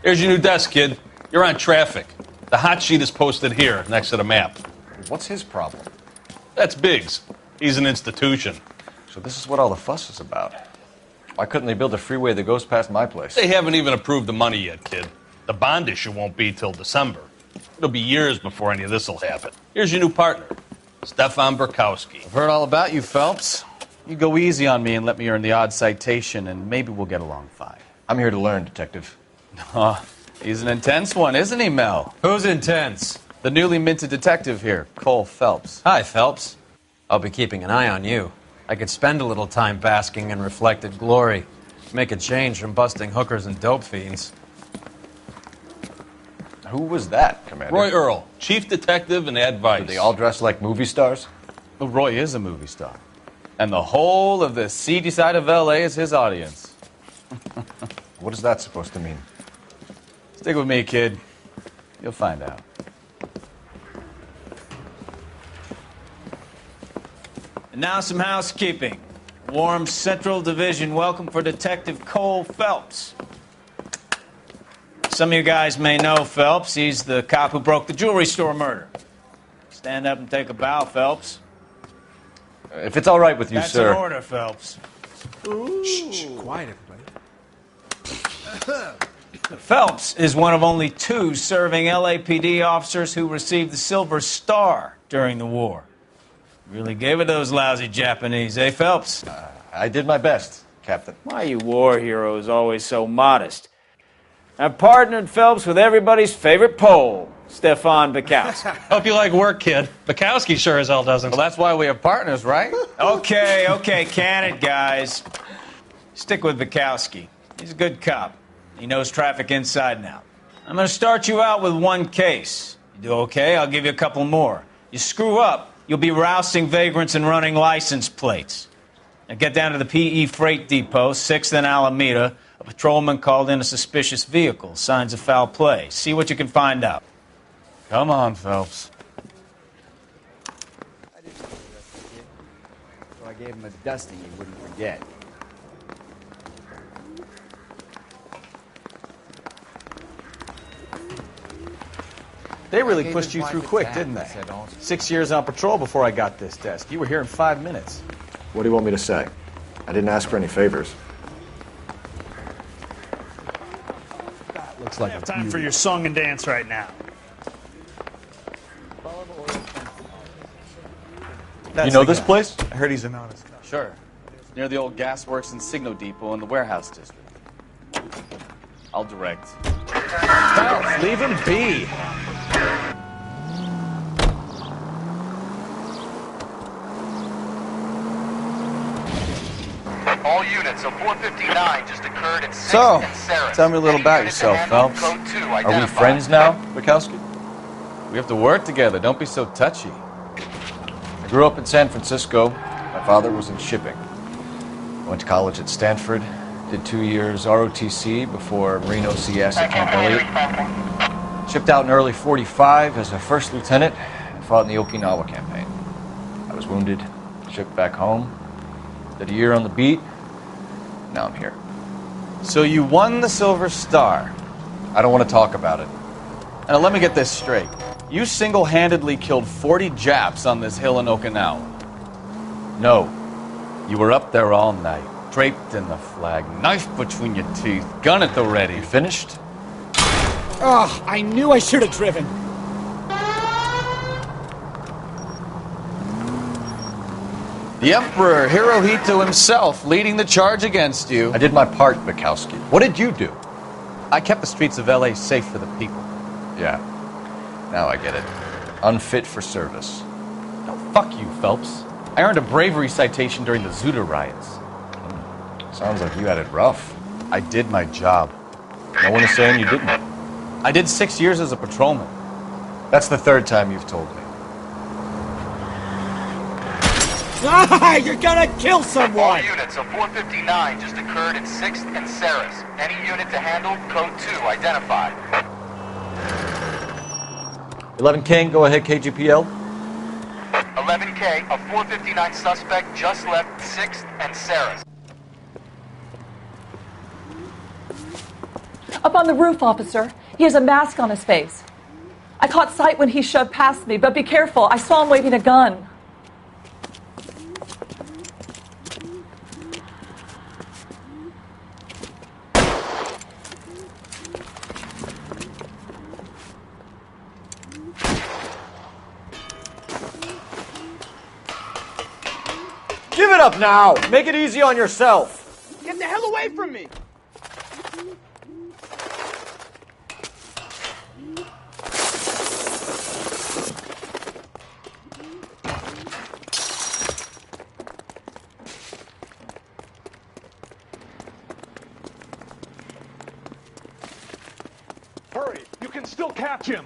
Here's your new desk, kid. You're on traffic. The hot sheet is posted here, next to the map. What's his problem? That's Biggs. He's an institution. So this is what all the fuss is about. Why couldn't they build a freeway that goes past my place? They haven't even approved the money yet, kid. The bond issue won't be till December. It'll be years before any of this will happen. Here's your new partner, Stefan Burkowski. I've heard all about you, Phelps. You go easy on me and let me earn the odd citation, and maybe we'll get along fine. I'm here to learn, Detective. He's an intense one, isn't he, Mel? Who's intense? The newly minted detective here, Cole Phelps. Hi, Phelps. I'll be keeping an eye on you. I could spend a little time basking in reflected glory. Make a change from busting hookers and dope fiends. Who was that, Commander? Roy Earl, chief detective and advice. Are they all dressed like movie stars? Well, Roy is a movie star. And the whole of the seedy side of L.A. is his audience. What is that supposed to mean? Stick with me, kid. You'll find out. And now some housekeeping. Warm Central Division welcome for Detective Cole Phelps. Some of you guys may know Phelps. He's the cop who broke the jewelry store murder. Stand up and take a bow, Phelps. If it's all right with you, That's sir. an order, Phelps. Shh, quiet, everybody. Phelps is one of only 2 serving LAPD officers who received the Silver Star during the war. Really gave it those lousy Japanese, eh, Phelps? I did my best, Captain. Why are you war heroes always so modest? I've partnered Phelps with everybody's favorite Pole, Stefan Burkowski. Hope you like work, kid. Bukowski sure as hell doesn't. Well, that's why we have partners, right? Okay, can it, guys. Stick with Burkowski. He's a good cop. He knows traffic inside and out. I'm going to start you out with 1 case. You do okay, I'll give you a couple more. You screw up, you'll be rousting vagrants and running license plates. Now get down to the PE Freight Depot, 6th and Alameda. A patrolman called in a suspicious vehicle. Signs of foul play. See what you can find out. Come on, Phelps. I didn't know the rest of the kid, so I gave him a dusting he wouldn't forget. They really pushed you through quick, didn't they? 6 years on patrol before I got this desk. You were here in 5 minutes. What do you want me to say? I didn't ask for any favors. Looks like I have time for your song and dance right now. You know this place? I heard he's an honest guy. Sure. Near the old gas works and Signo Depot in the warehouse district. I'll direct. Phelps, leave him be. All units of 459 just occurred at 6th So, and Sarah. tell me a little about yourself, Phelps. Are we friends now, Burkowski? We have to work together. Don't be so touchy. I grew up in San Francisco. My father was in shipping. I went to college at Stanford, did 2 years ROTC before Marine OCS at Camp Elliott. Shipped out in early 45 as a first lieutenant and fought in the Okinawa campaign. I was wounded, shipped back home, did a year on the beat. Now I'm here. So you won the Silver Star. I don't want to talk about it. Now let me get this straight. You single-handedly killed 40 Japs on this hill in Okinawa. No. You were up there all night, draped in the flag, knife between your teeth, gun at the ready. You finished? Ugh, I knew I should have driven. The Emperor Hirohito himself leading the charge against you. I did my part, Bukowski. What did you do? I kept the streets of L.A. safe for the people. Yeah. Now I get it. Unfit for service. No, fuck you, Phelps. I earned a bravery citation during the Zuda riots. Sounds like you had it rough. I did my job. No one is saying you didn't. I did 6 years as a patrolman. That's the 3rd time you've told me. Ah, you're gonna kill All someone! units of 459 just occurred at 6th and Sarah's. Any unit to handle, code 2 identified. 11 King, go ahead, KGPL. 11K, a 459 suspect just left 6th and Sarah's. Up on the roof, officer. He has a mask on his face. I caught sight when he shoved past me, but be careful. I saw him waving a gun. Give it up now! Make it easy on yourself! Get the hell away from me! Hurry! You can still catch him!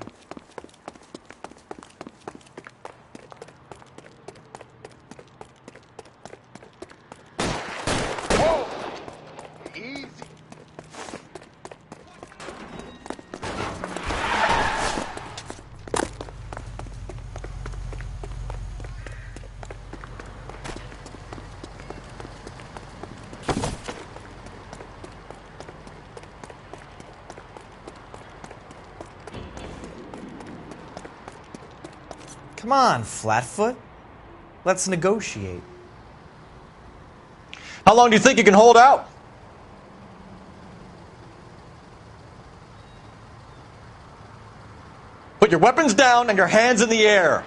Come on, Flatfoot. Let's negotiate. How long do you think you can hold out? Put your weapons down and your hands in the air.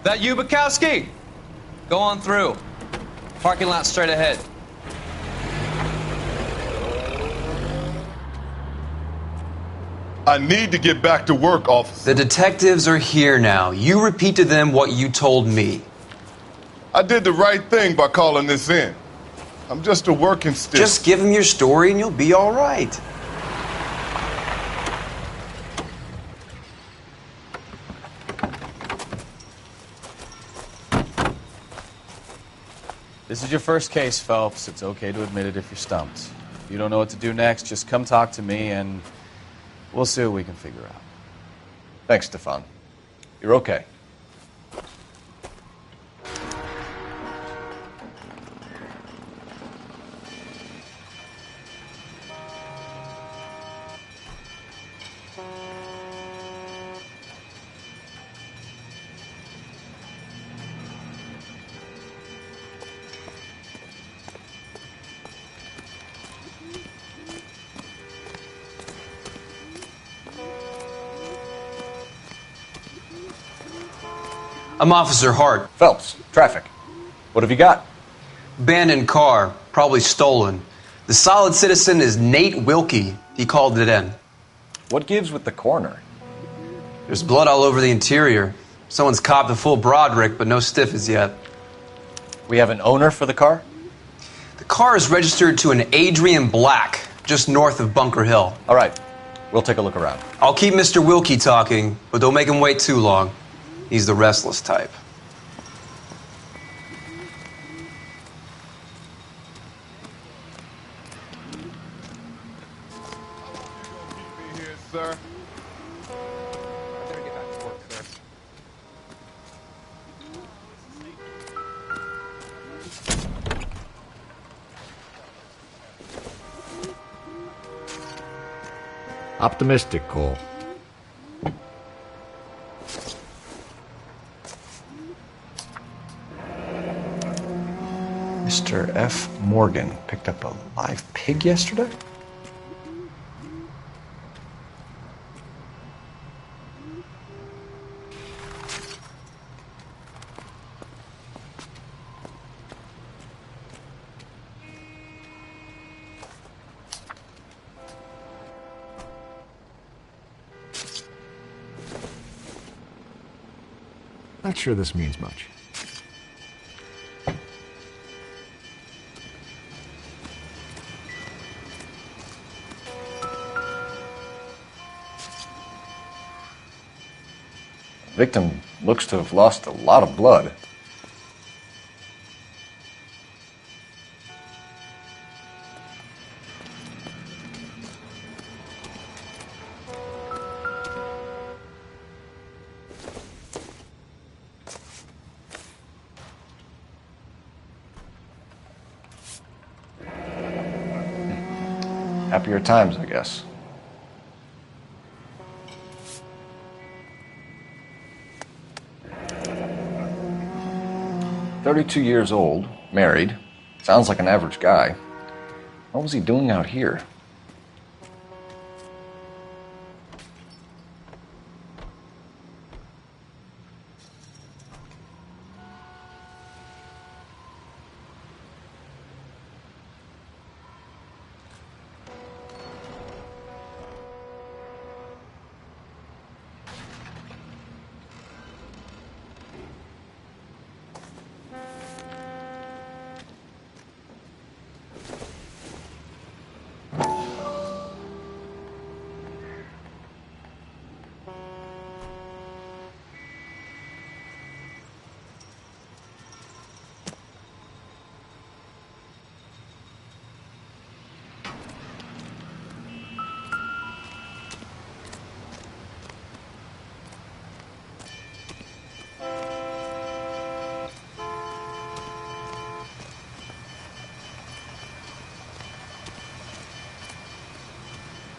That you, Bukowski? Go on through. Parking lot straight ahead. I need to get back to work, officer. The detectives are here now. You repeat to them what you told me. I did the right thing by calling this in. I'm just a working stiff. Just give them your story and you'll be all right. This is your first case, Phelps. It's okay to admit it if you're stumped. If you don't know what to do next, just come talk to me and we'll see what we can figure out. Thanks, Stefan. You're okay. I'm Officer Hart. Phelps, traffic. What have you got? Abandoned car, probably stolen. The solid citizen is Nate Wilkie. He called it in. What gives with the coroner? There's blood all over the interior. Someone's copped a full Broderick, but no stiff as yet. We have an owner for the car? The car is registered to an Adrian Black, just north of Bunker Hill. All right. We'll take a look around. I'll keep Mr. Wilkie talking, but don't make him wait too long. He's the restless type. Sir. Optimistic, Cole. Mr. F. Morgan picked up a live pig yesterday? Not sure this means much. The victim looks to have lost a lot of blood. Happier times, I guess. "32 years old, married. Sounds like an average guy. What was he doing out here?"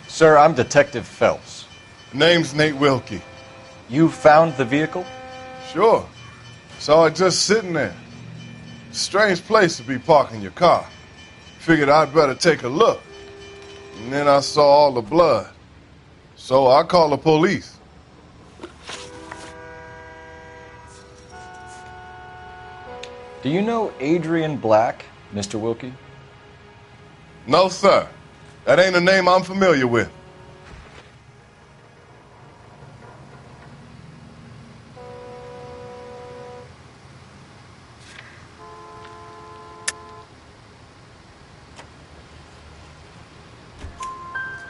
Sir, I'm Detective Phelps. Name's Nate Wilkie. You found the vehicle? Sure. Saw it just sitting there. Strange place to be parking your car. Figured I'd better take a look. And then I saw all the blood. So I called the police. Do you know Adrian Black, Mr. Wilkie? No, sir. That ain't a name I'm familiar with.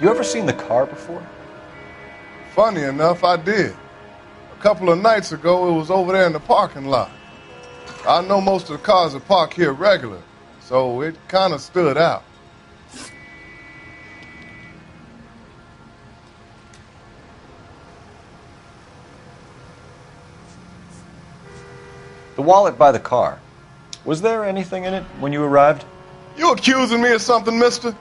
You ever seen the car before? Funny enough, I did. A couple of nights ago, it was over there in the parking lot. I know most of the cars are parked here regular, so it kind of stood out. The wallet by the car. Was there anything in it when you arrived? You accusing me of something, mister?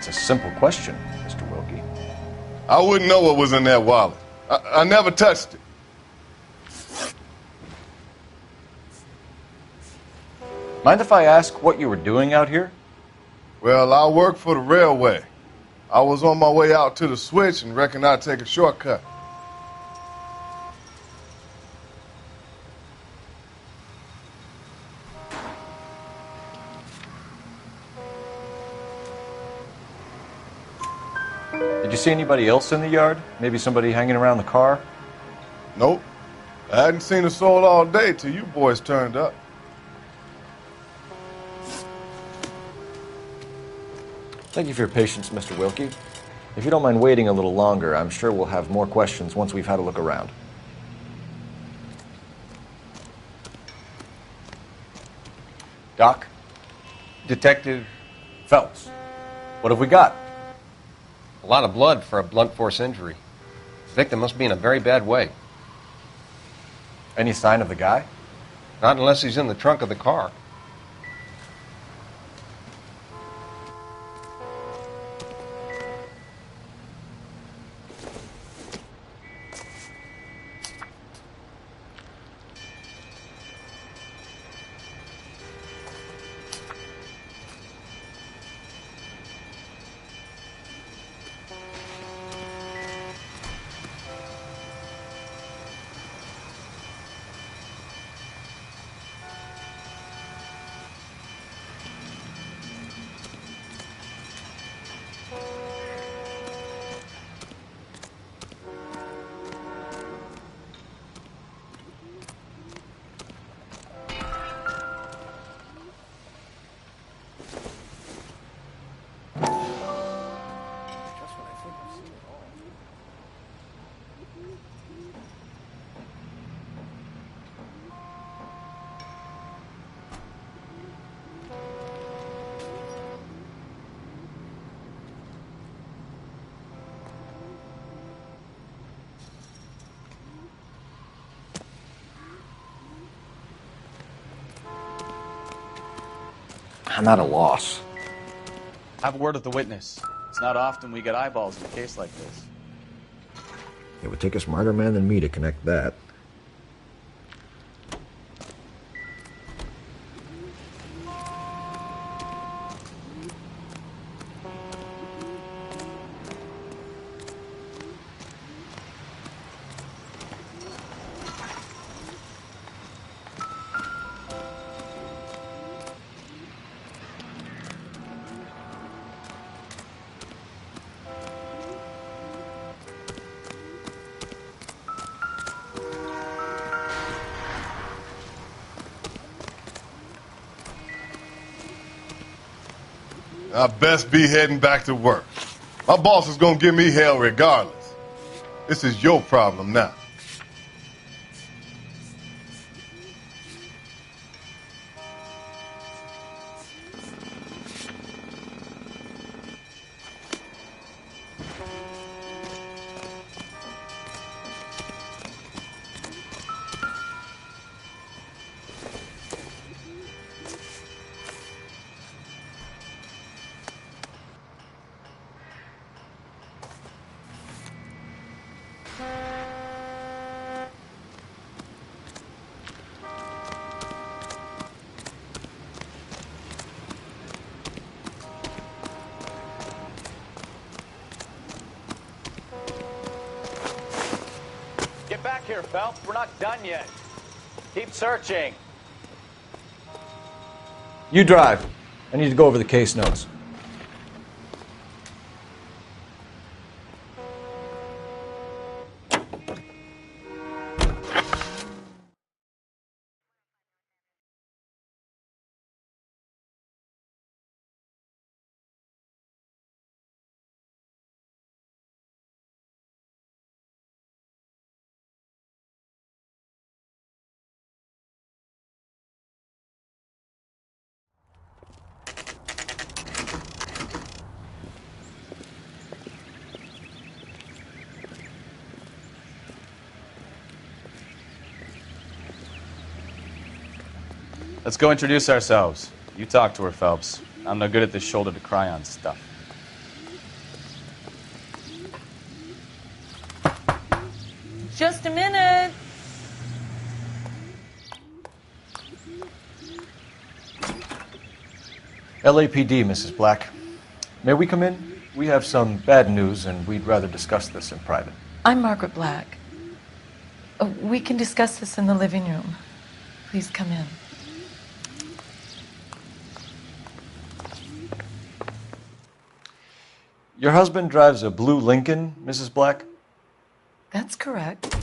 It's a simple question, Mr. Wilkie. I wouldn't know what was in that wallet. I never touched it. Mind if I ask what you were doing out here? Well, I work for the railway. I was on my way out to the switch and reckoned I'd take a shortcut. Did you see anybody else in the yard? Maybe somebody hanging around the car? Nope. I hadn't seen a soul all day till you boys turned up. Thank you for your patience, Mr. Wilkie. If you don't mind waiting a little longer, I'm sure we'll have more questions once we've had a look around. Doc? Detective Phelps. What have we got? A lot of blood for a blunt force injury. The victim must be in a very bad way. Any sign of the guy? Not unless he's in the trunk of the car. I'm at a loss. Have a word with the witness. It's not often we get eyeballs in a case like this. It would take a smarter man than me to connect that. I best be heading back to work. My boss is gonna give me hell regardless. This is your problem now. Get back here, Phelps. We're not done yet. Keep searching. You drive. I need to go over the case notes. Let's go introduce ourselves. You talk to her, Phelps. I'm no good at this shoulder to cry on stuff. LAPD, Mrs. Black. May we come in? We have some bad news, and we'd rather discuss this in private. I'm Margaret Black. We can discuss this in the living room. Please come in. Your husband drives a blue Lincoln, Mrs. Black? That's correct.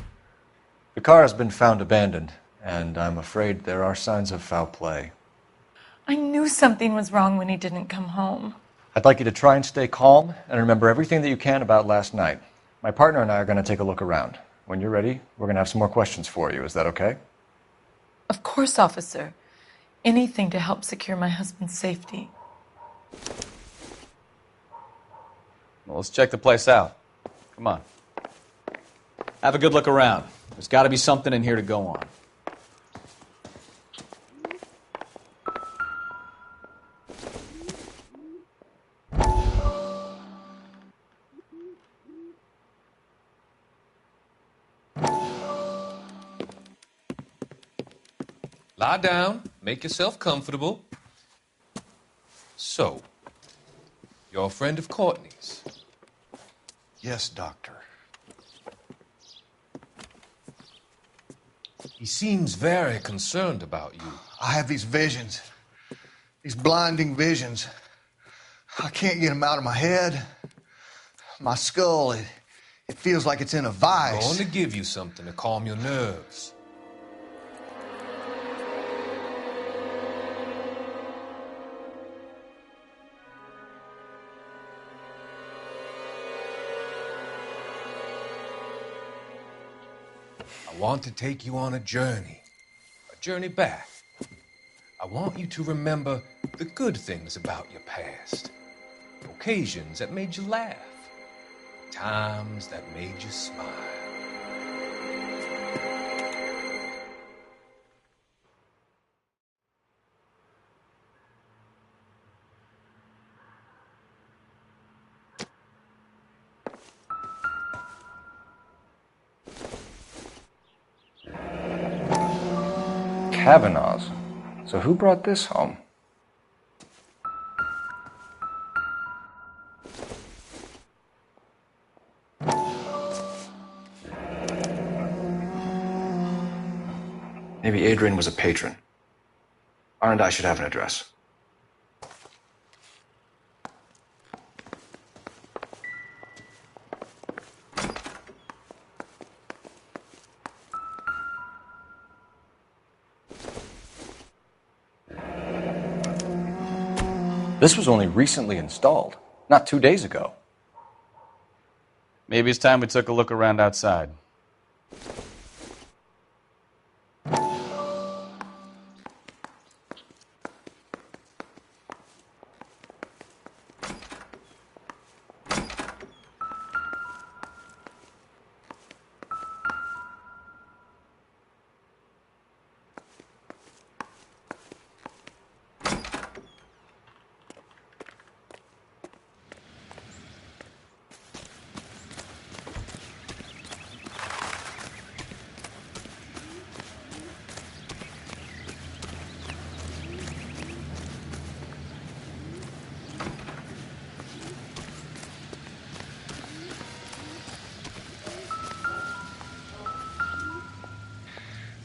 The car has been found abandoned, and I'm afraid there are signs of foul play. I knew something was wrong when he didn't come home. I'd like you to try and stay calm and remember everything that you can about last night. My partner and I are going to take a look around. When you're ready, we're going to have some more questions for you. Is that okay? Of course, officer. Anything to help secure my husband's safety. Well, let's check the place out. Come on. Have a good look around. There's got to be something in here to go on. Lie down. Make yourself comfortable. So, you're a friend of Courtney's? Yes, Doctor. He seems very concerned about you. I have these visions. These blinding visions. I can't get them out of my head. My skull, it feels like it's in a vice. I'm going to give you something to calm your nerves. I want to take you on a journey back. I want you to remember the good things about your past, occasions that made you laugh, times that made you smile. Kavanaugh's. So who brought this home? Maybe Adrian was a patron. R&I should have an address. This was only recently installed, not 2 days ago. Maybe it's time we took a look around outside.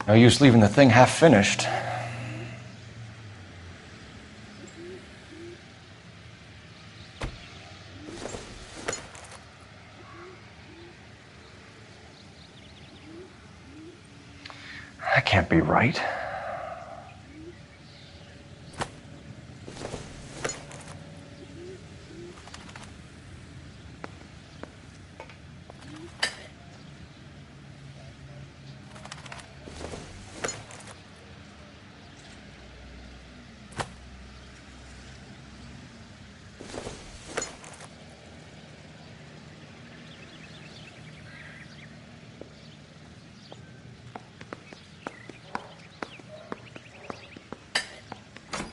No use leaving the thing half finished. That can't be right.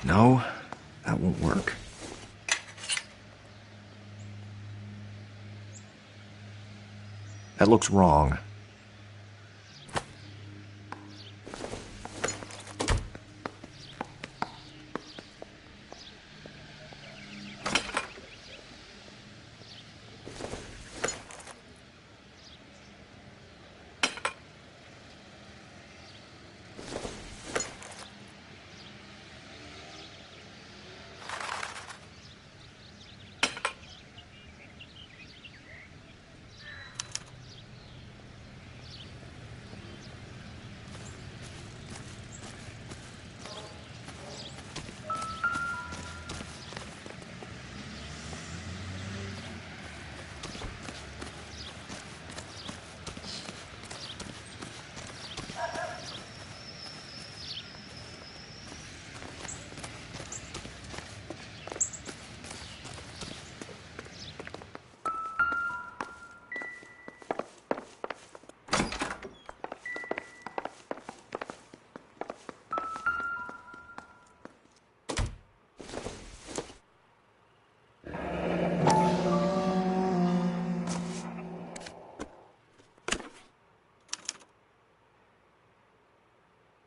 No, that won't work. That looks wrong.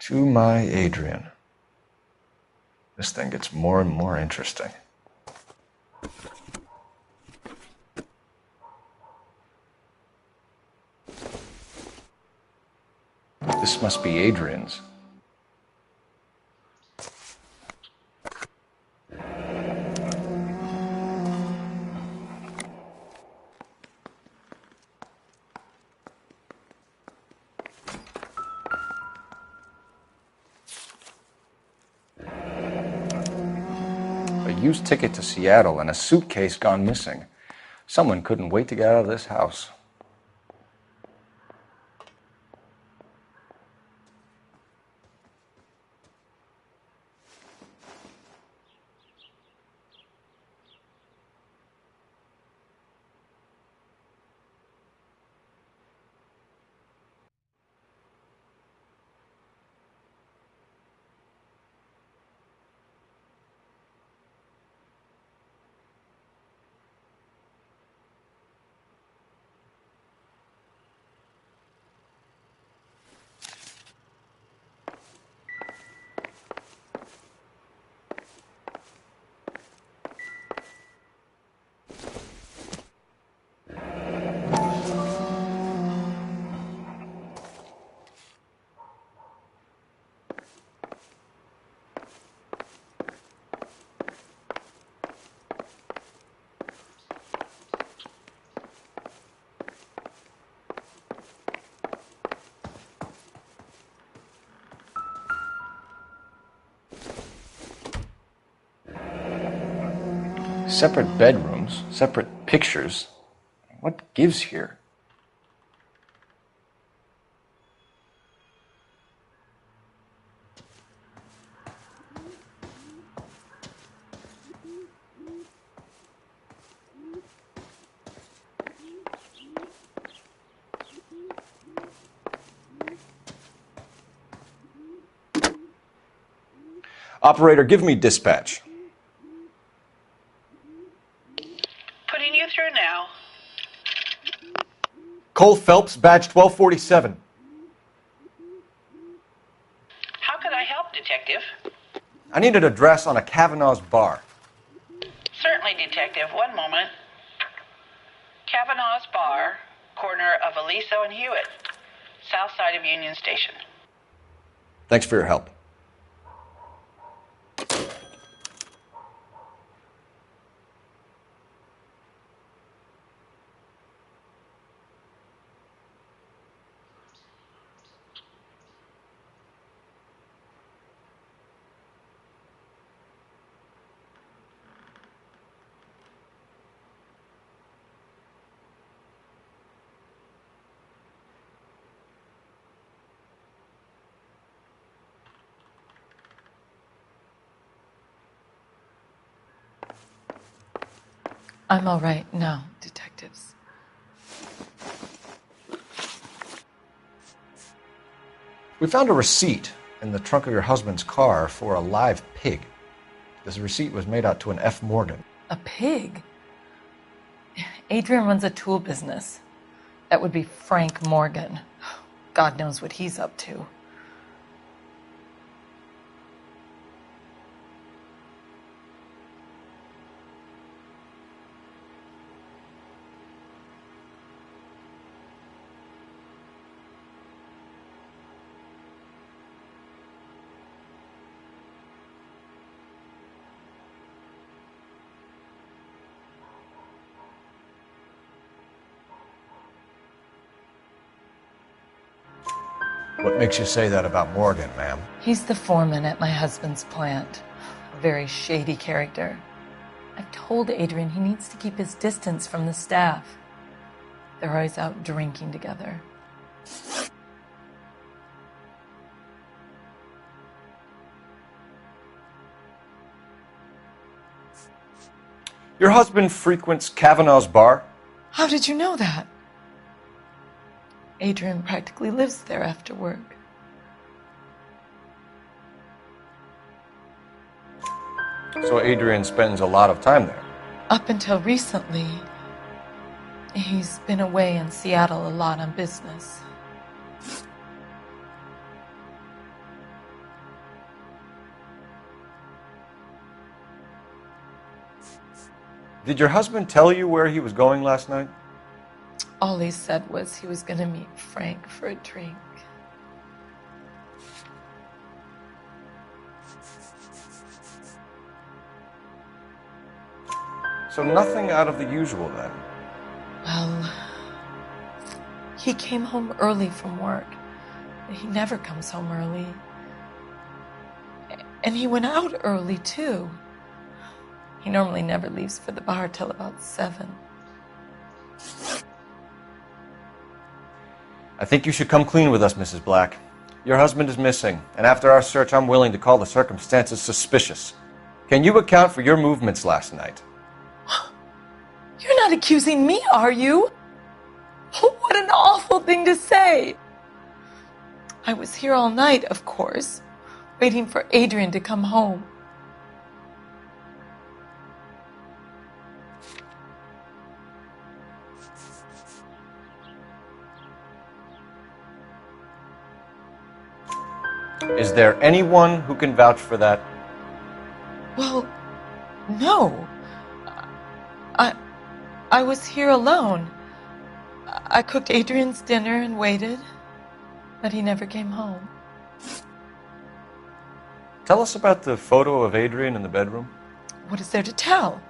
To my Adrian. This thing gets more and more interesting. This must be Adrian's. A used ticket to Seattle and a suitcase gone missing. Someone couldn't wait to get out of this house. Separate bedrooms, separate pictures. What gives here? Operator, give me dispatch. Putting you through now. Cole Phelps, badge 1247. How can I help, Detective? I need an address on a Kavanaugh's bar. Certainly, Detective. One moment. Kavanaugh's Bar, corner of Aliso and Hewitt, south side of Union Station. Thanks for your help. I'm all right now, detectives. We found a receipt in the trunk of your husband's car for a live pig. This receipt was made out to an F. Morgan. A pig? Adrian runs a tool business. That would be Frank Morgan. God knows what he's up to. What makes you say that about Morgan, ma'am? He's the foreman at my husband's plant. A very shady character. I've told Adrian he needs to keep his distance from the staff. They're always out drinking together. Your husband frequents Kavanaugh's bar? How did you know that? Adrian practically lives there after work. So Adrian spends a lot of time there? Up until recently, he's been away in Seattle a lot on business. Did your husband tell you where he was going last night? All he said was he was going to meet Frank for a drink. So nothing out of the usual then? Well, he came home early from work. He never comes home early. And he went out early, too. He normally never leaves for the bar till about 7. I think you should come clean with us, Mrs. Black. Your husband is missing, and after our search, I'm willing to call the circumstances suspicious. Can you account for your movements last night? You're not accusing me, are you? Oh, what an awful thing to say. I was here all night, of course, waiting for Adrian to come home. Is there anyone who can vouch for that? Well, no. I was here alone. I cooked Adrian's dinner and waited, but he never came home. Tell us about the photo of Adrian in the bedroom. What is there to tell?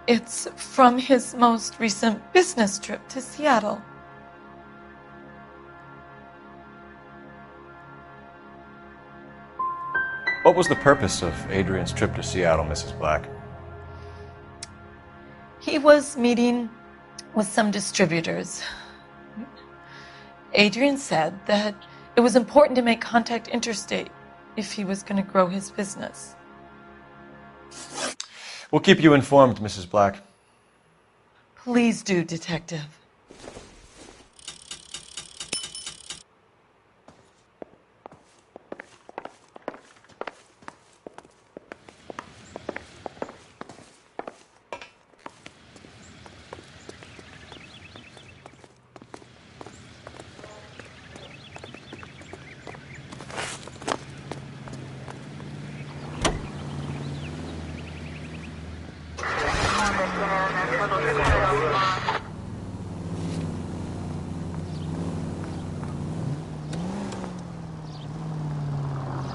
It's from his most recent business trip to Seattle. What was the purpose of Adrian's trip to Seattle, Mrs. Black? He was meeting with some distributors. Adrian said that it was important to make contact interstate if he was going to grow his business. We'll keep you informed, Mrs. Black. Please do, Detective.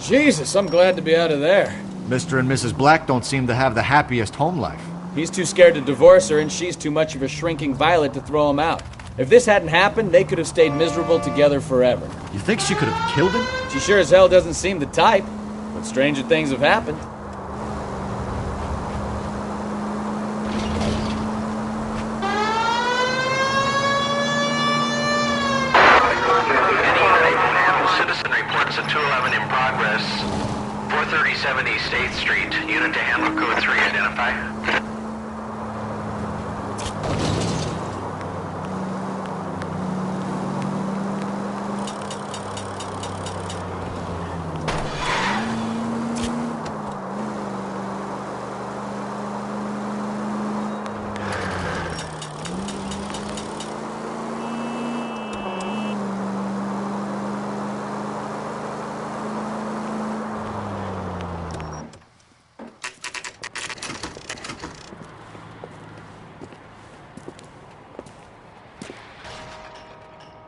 Jesus, I'm glad to be out of there. Mr. and Mrs. Black don't seem to have the happiest home life. He's too scared to divorce her, and she's too much of a shrinking violet to throw him out. If this hadn't happened, they could have stayed miserable together forever. You think she could have killed him? She sure as hell doesn't seem the type, but stranger things have happened. Citizen reports a 211 in progress. 437 East 8th Street. Unit to handle code 3. Identify.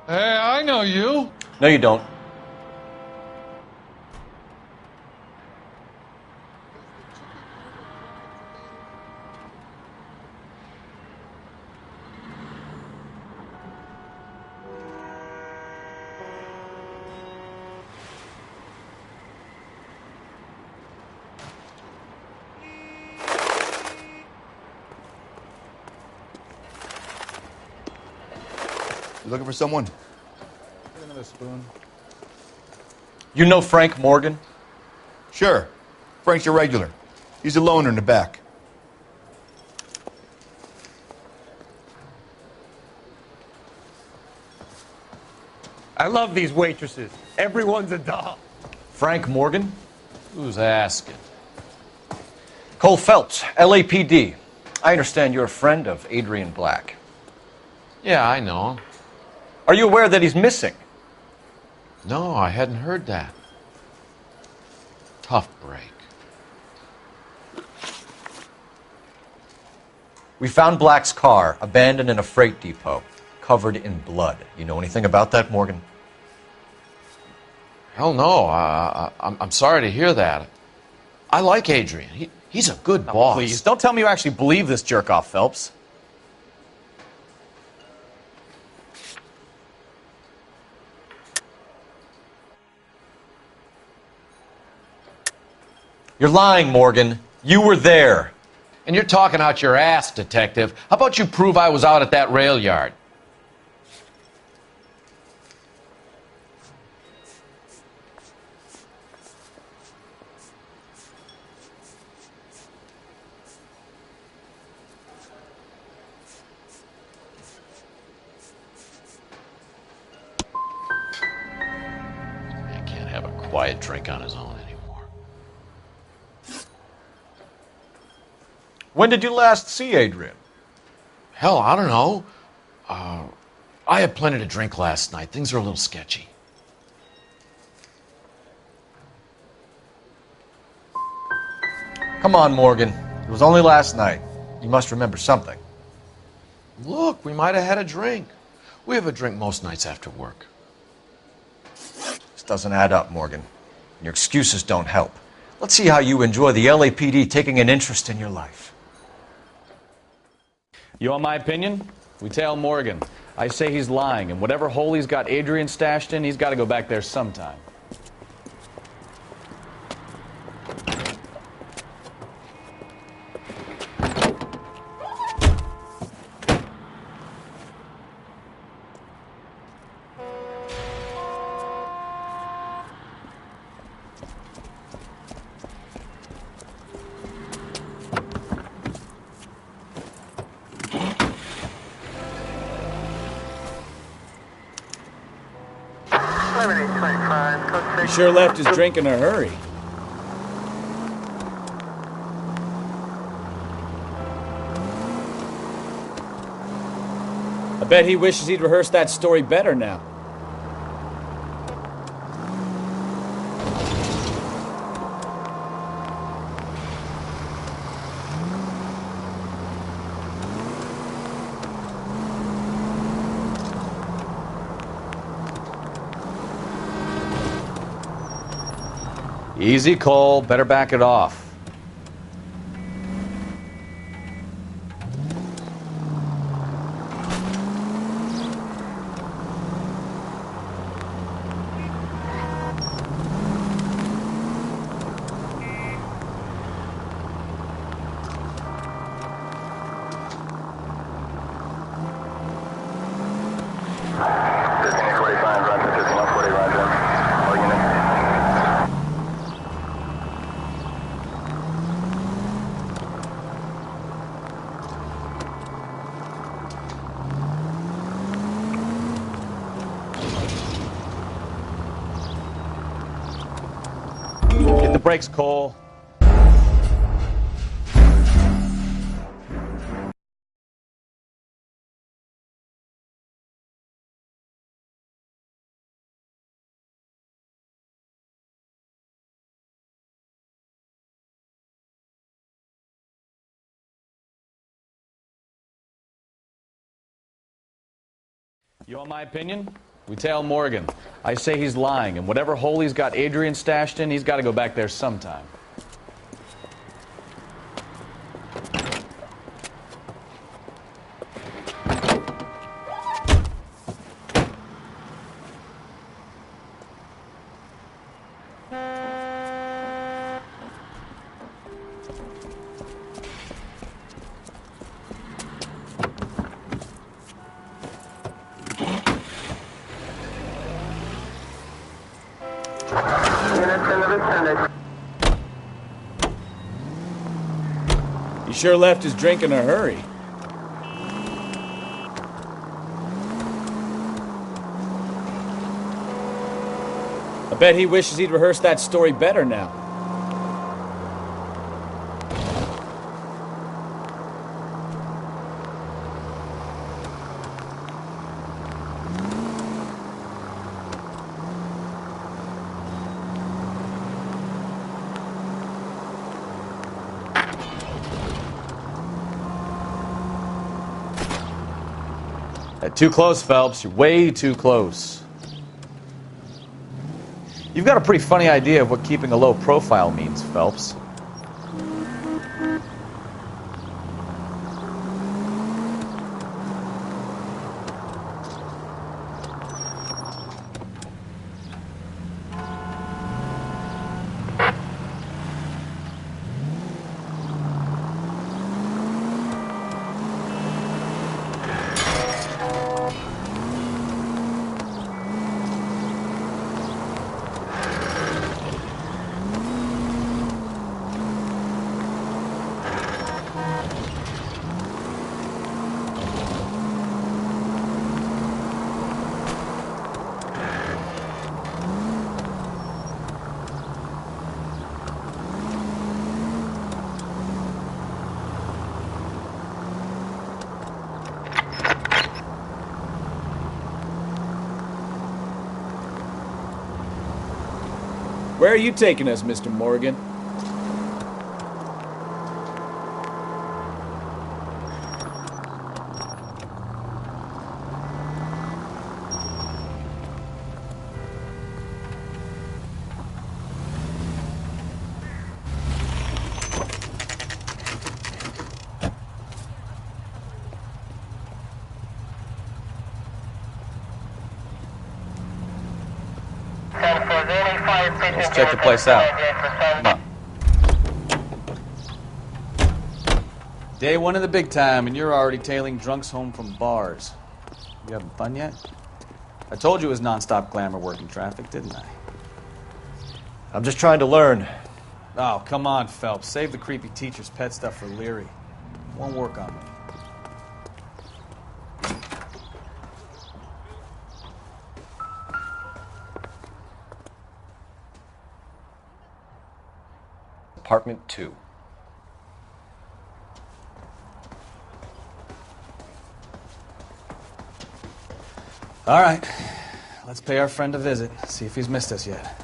Hey, I know you. No, you don't. You looking for someone? Get another spoon. You know Frank Morgan? Sure. Frank's your regular. He's a loner in the back. I love these waitresses. Everyone's a doll. Frank Morgan? Who's asking? Cole Phelps, LAPD. I understand you're a friend of Adrian Black. Yeah, I know him. Are you aware that he's missing? No, I hadn't heard that. Tough break. We found Black's car abandoned in a freight depot, covered in blood. You know anything about that, Morgan? Hell no. I'm sorry to hear that. I like Adrian. He's a good boss. Please, don't tell me you actually believe this jerk-off, Phelps. You're lying, Morgan. You were there. And you're talking out your ass, detective. How about you prove I was out at that rail yard? I can't have a quiet drink on his own anymore. When did you last see Adrian? Hell, I don't know. I had plenty to drink last night. Things are a little sketchy. Come on, Morgan. It was only last night. You must remember something. Look, we might have had a drink. We have a drink most nights after work. This doesn't add up, Morgan. Your excuses don't help. Let's see how you enjoy the LAPD taking an interest in your life. You want my opinion? We tail Morgan. I say he's lying, and whatever hole he's got Adrian stashed in, he's got to go back there sometime. He sure left his drink in a hurry. I bet he wishes he'd rehearsed that story better now. Easy, Cole. Better back it off. Hit the brakes, Cole. You want my opinion? We tail Morgan. I say he's lying, and whatever hole he's got Adrian stashed in, he's got to go back there sometime. He sure left his drink in a hurry. I bet he wishes he'd rehearsed that story better now. Too close, Phelps. You're way too close. You've got a pretty funny idea of what keeping a low profile means, Phelps. Where are you taking us, Mr. Morgan? Let's check the place out. Come on. Day one of the big time, and you're already tailing drunks home from bars. You having fun yet? I told you it was non-stop glamour working traffic, didn't I? I'm just trying to learn. Oh, come on, Phelps. Save the creepy teacher's pet stuff for Leary. Won't work on me. Apartment 2. All right. Let's pay our friend a visit. See if he's missed us yet.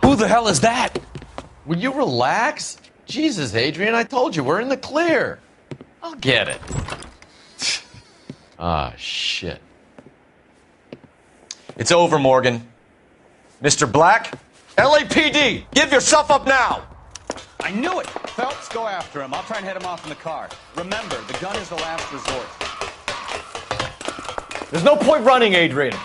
Who the hell is that? Will you relax? Jesus, Adrian, I told you, we're in the clear. I'll get it. Ah, shit. It's over, Morgan. Mr. Black, LAPD, give yourself up now! I knew it! Phelps, go after him. I'll try and head him off in the car. Remember, the gun is the last resort. There's no point running, Adrian.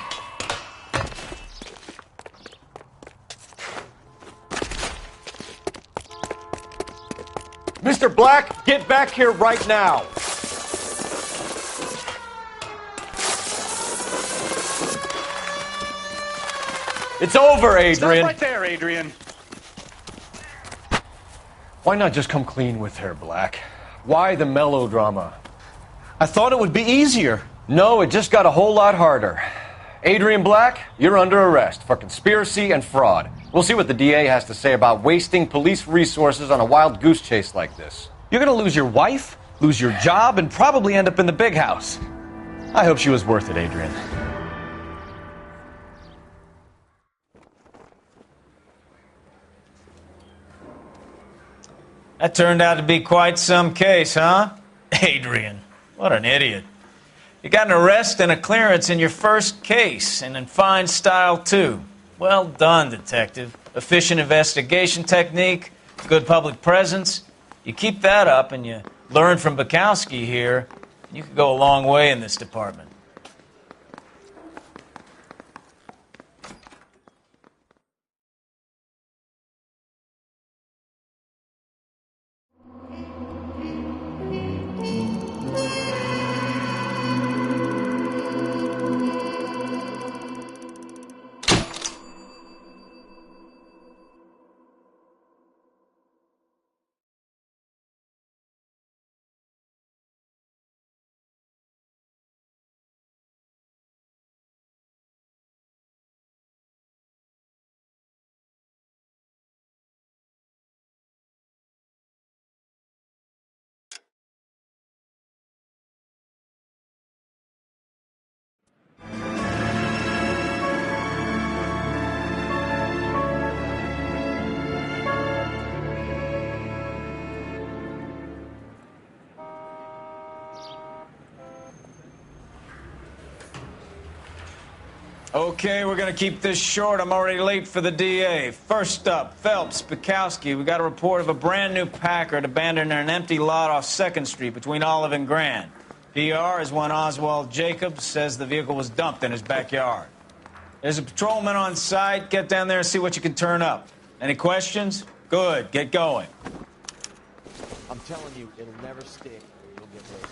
Mr. Black, get back here right now. It's over, Adrian. Stop right there, Adrian. Why not just come clean with her, Black? Why the melodrama? I thought it would be easier. No, it just got a whole lot harder. Adrian Black, you're under arrest for conspiracy and fraud. We'll see what the DA has to say about wasting police resources on a wild goose chase like this. You're gonna lose your wife, lose your job, and probably end up in the big house. I hope she was worth it, Adrian. That turned out to be quite some case, huh? Adrian, what an idiot. You got an arrest and a clearance in your first case, and in fine style, too. Well done, detective. Efficient investigation technique, good public presence. You keep that up and you learn from Bukowski here, you could go a long way in this department. Okay, we're gonna keep this short. I'm already late for the DA. First up, Phelps, Bukowski. We got a report of a brand new Packard abandoned in an empty lot off 2nd Street between Olive and Grand. PR is one Oswald Jacobs, says the vehicle was dumped in his backyard. There's a patrolman on site. Get down there and see what you can turn up. Any questions? Good, get going. I'm telling you, it'll never stick. You'll get hurt.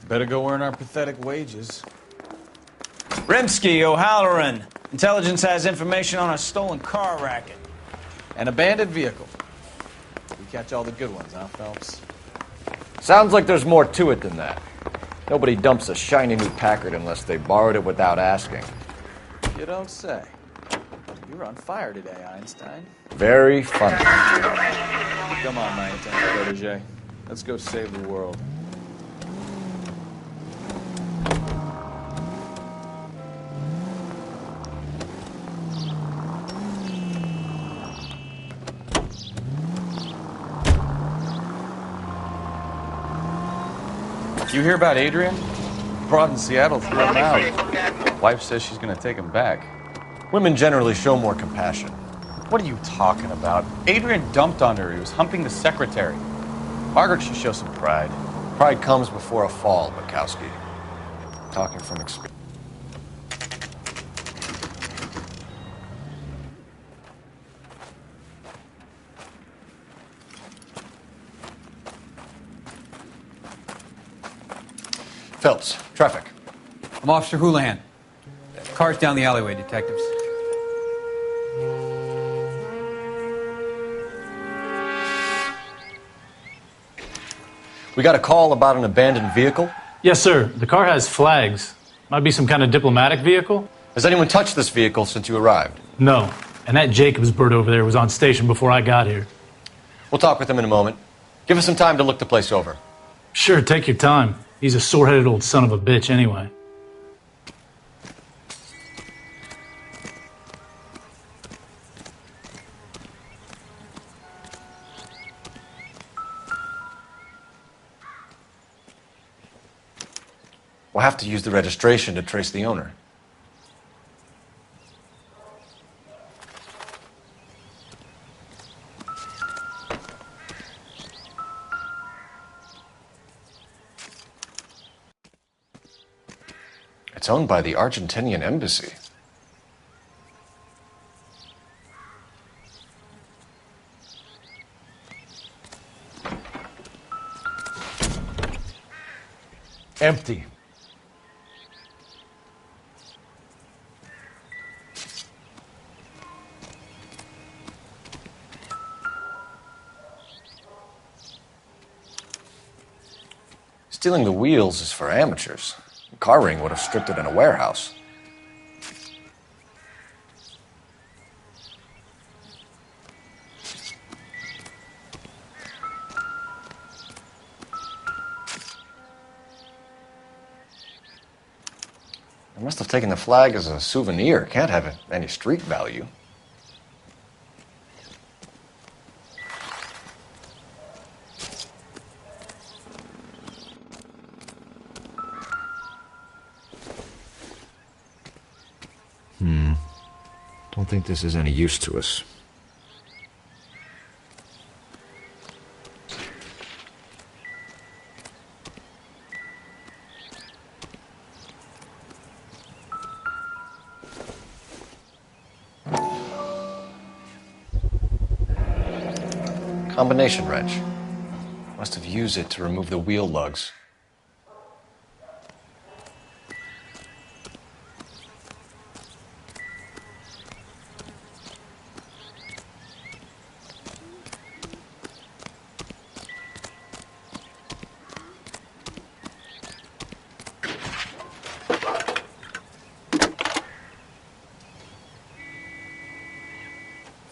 Better go earn our pathetic wages. Rimsky, O'Halloran. Intelligence has information on a stolen car racket. An abandoned vehicle. We catch all the good ones, huh, Phelps? Sounds like there's more to it than that. Nobody dumps a shiny new Packard unless they borrowed it without asking. You don't say. You're on fire today, Einstein. Very funny. Come on, my intense protege. Let's go save the world. You hear about Adrian? Broad in Seattle threw him out. Wife says she's going to take him back. Women generally show more compassion. What are you talking about? Adrian dumped on her. He was humping the secretary. Margaret should show some pride. Pride comes before a fall, Bukowski. Talking from experience. Phelps, traffic. I'm Officer Houlihan. Car's down the alleyway, detectives. We got a call about an abandoned vehicle? Yes, sir. The car has flags. Might be some kind of diplomatic vehicle. Has anyone touched this vehicle since you arrived? No. And that Jacobs bird over there was on station before I got here. We'll talk with him in a moment. Give us some time to look the place over. Sure, take your time. He's a sore-headed old son of a bitch anyway. We'll have to use the registration to trace the owner. It's owned by the Argentinian embassy. Empty. Stealing the wheels is for amateurs. The car ring would have stripped it in a warehouse. They must have taken the flag as a souvenir. Can't have any street value. Don't think this is any use to us. Combination wrench. Must have used it to remove the wheel lugs.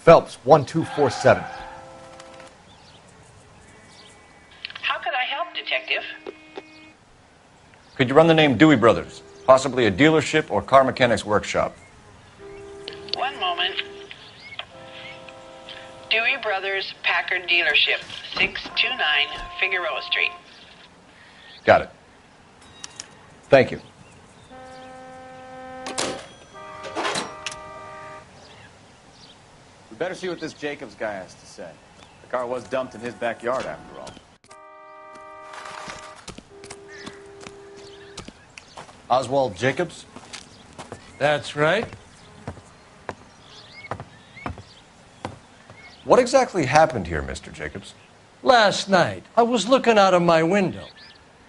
Phelps, 1247. How could I help, Detective? Could you run the name Dewey Brothers? Possibly a dealership or car mechanic's workshop. One moment. Dewey Brothers Packard Dealership, 629 Figueroa Street. Got it. Thank you. We better see what this Jacobs guy has to say. The car was dumped in his backyard, after all. Oswald Jacobs? That's right. What exactly happened here, Mr. Jacobs? Last night, I was looking out of my window.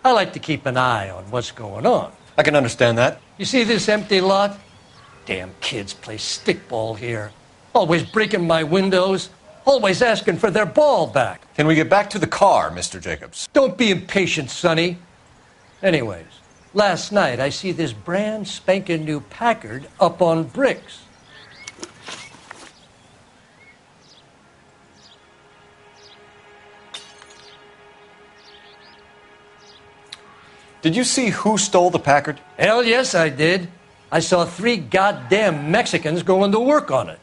I like to keep an eye on what's going on. I can understand that. You see this empty lot? Damn kids play stickball here. Always breaking my windows. Always asking for their ball back. Can we get back to the car, Mr. Jacobs? Don't be impatient, Sonny. Anyways, last night I see this brand spanking new Packard up on bricks. Did you see who stole the Packard? Hell yes, I did. I saw 3 goddamn Mexicans going to work on it.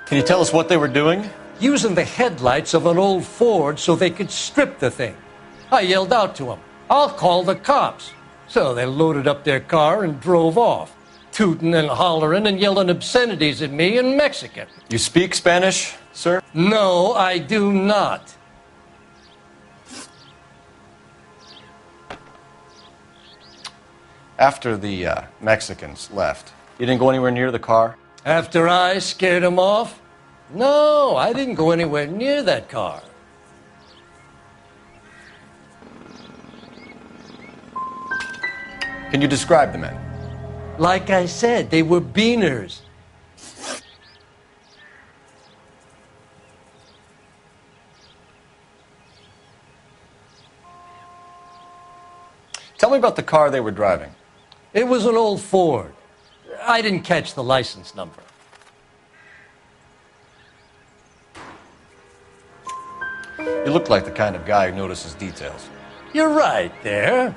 Can you tell us what they were doing? Using the headlights of an old Ford so they could strip the thing. I yelled out to them, "I'll call the cops." So they loaded up their car and drove off, tooting and hollering and yelling obscenities at me in Mexican. You speak Spanish, sir? No, I do not. After the Mexicans left, you didn't go anywhere near the car? After I scared them off? No, I didn't go anywhere near that car. Can you describe the men? Like I said, they were beaners. Tell me about the car they were driving. It was an old Ford. I didn't catch the license number. You look like the kind of guy who notices details. You're right there.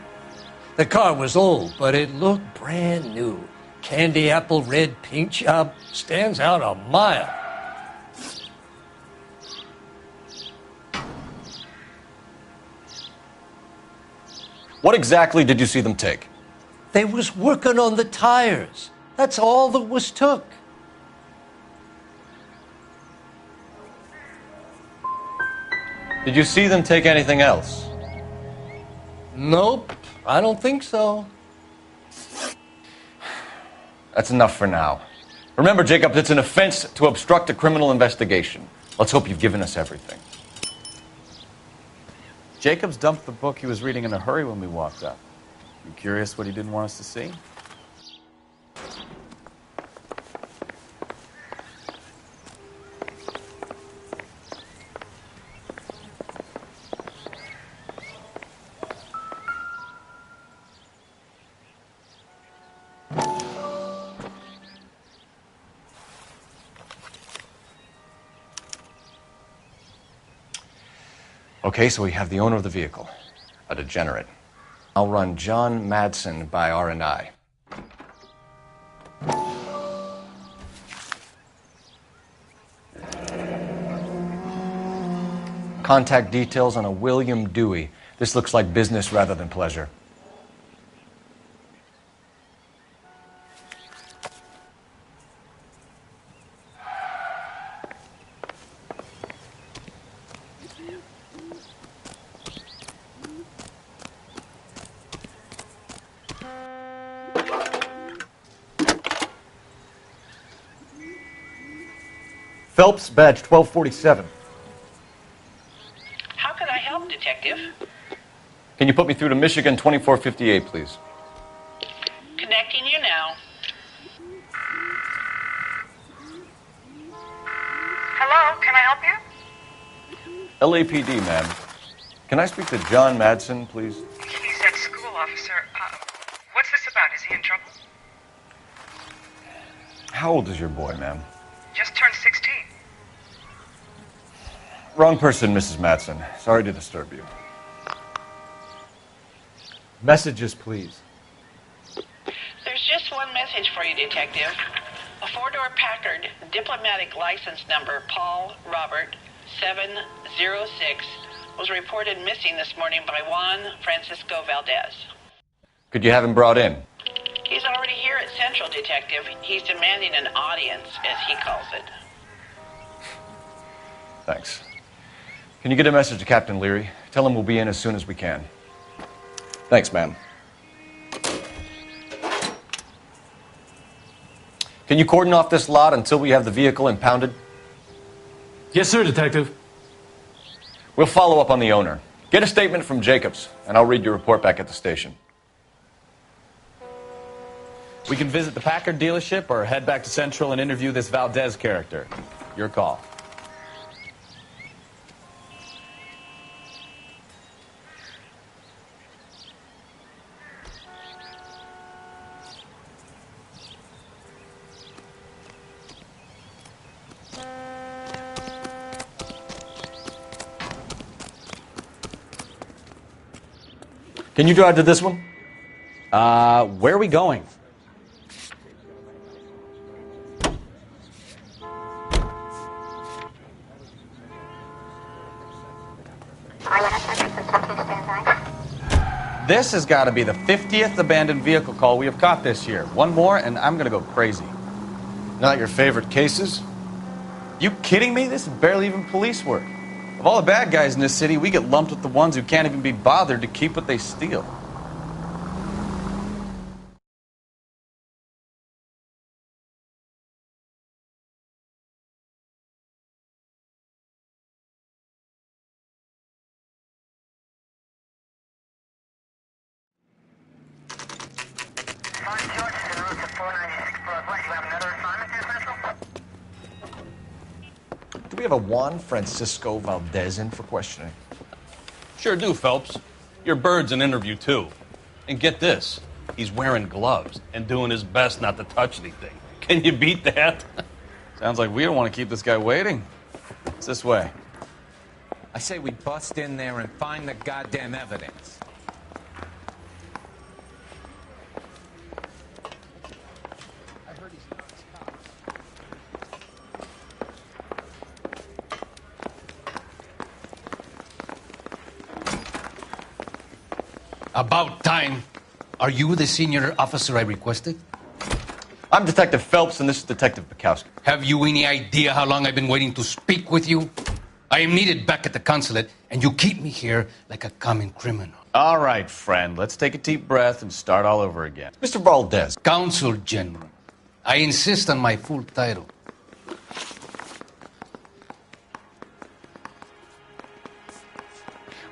The car was old, but it looked brand new. Candy apple red paint job stands out a mile. What exactly did you see them take? They was working on the tires. That's all that was took. Did you see them take anything else? Nope, I don't think so. That's enough for now. Remember, Jacob, it's an offense to obstruct a criminal investigation. Let's hope you've given us everything. Jacobs dumped the book he was reading in a hurry when we walked up. You curious what he didn't want us to see? Okay, so we have the owner of the vehicle, a degenerate. I'll run John Madsen by R&I. Contact details on a William Dewey. This looks like business rather than pleasure. Phelps, badge 1247. How can I help, Detective? Can you put me through to Michigan 2458, please? Connecting you now. Hello, can I help you? LAPD, ma'am. Can I speak to John Madsen, please? He's at school, officer. What's this about? Is he in trouble? How old is your boy, ma'am? Just turned 16. Wrong person, Mrs. Madsen. Sorry to disturb you. Messages, please. There's just one message for you, Detective. A 4-door Packard, diplomatic license number Paul Robert 706, was reported missing this morning by Juan Francisco Valdez. Could you have him brought in? He's Central, Detective. He's demanding an audience, as he calls it. Thanks. Can you get a message to Captain Leary? Tell him we'll be in as soon as we can. Thanks, ma'am. Can you cordon off this lot until we have the vehicle impounded? Yes, sir, Detective. We'll follow up on the owner. Get a statement from Jacobs, and I'll read your report back at the station. We can visit the Packard dealership or head back to Central and interview this Valdez character. Your call. Can you drive to this one? Where are we going? This has got to be the 50th abandoned vehicle call we have caught this year. One more, and I'm going to go crazy. Not your favorite cases? You kidding me? This is barely even police work. Of all the bad guys in this city, we get lumped with the ones who can't even be bothered to keep what they steal. Do we have a Juan Francisco Valdez in for questioning? Sure do, Phelps. Your bird's an interview, too. And get this, he's wearing gloves and doing his best not to touch anything. Can you beat that? Sounds like we don't want to keep this guy waiting. It's this way. I say we bust in there and find the goddamn evidence. About time. Are you the senior officer I requested? I'm Detective Phelps, and this is Detective Bukowski. Have you any idea how long I've been waiting to speak with you? I am needed back at the consulate, and you keep me here like a common criminal. All right, friend. Let's take a deep breath and start all over again. Mr. Valdez. Consul General. I insist on my full title.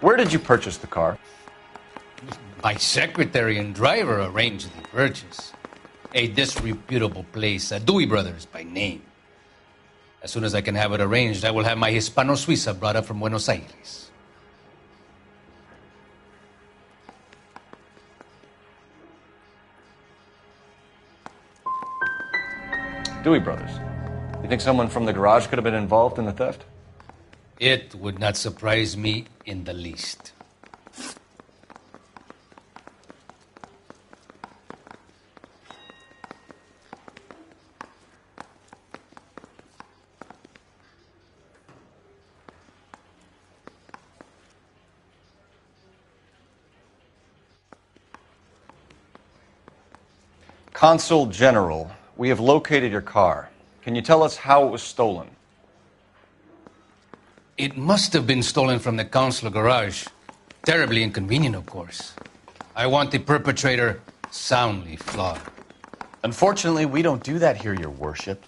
Where did you purchase the car? My secretary and driver arranged the purchase. A disreputable place, Dewey Brothers by name. As soon as I can have it arranged, I will have my Hispano Suiza brought up from Buenos Aires. Dewey Brothers. You think someone from the garage could have been involved in the theft? It would not surprise me in the least. Consul General, we have located your car. Can you tell us how it was stolen? It must have been stolen from the consular garage. Terribly inconvenient, of course. I want the perpetrator soundly flogged. Unfortunately, we don't do that here, Your Worship.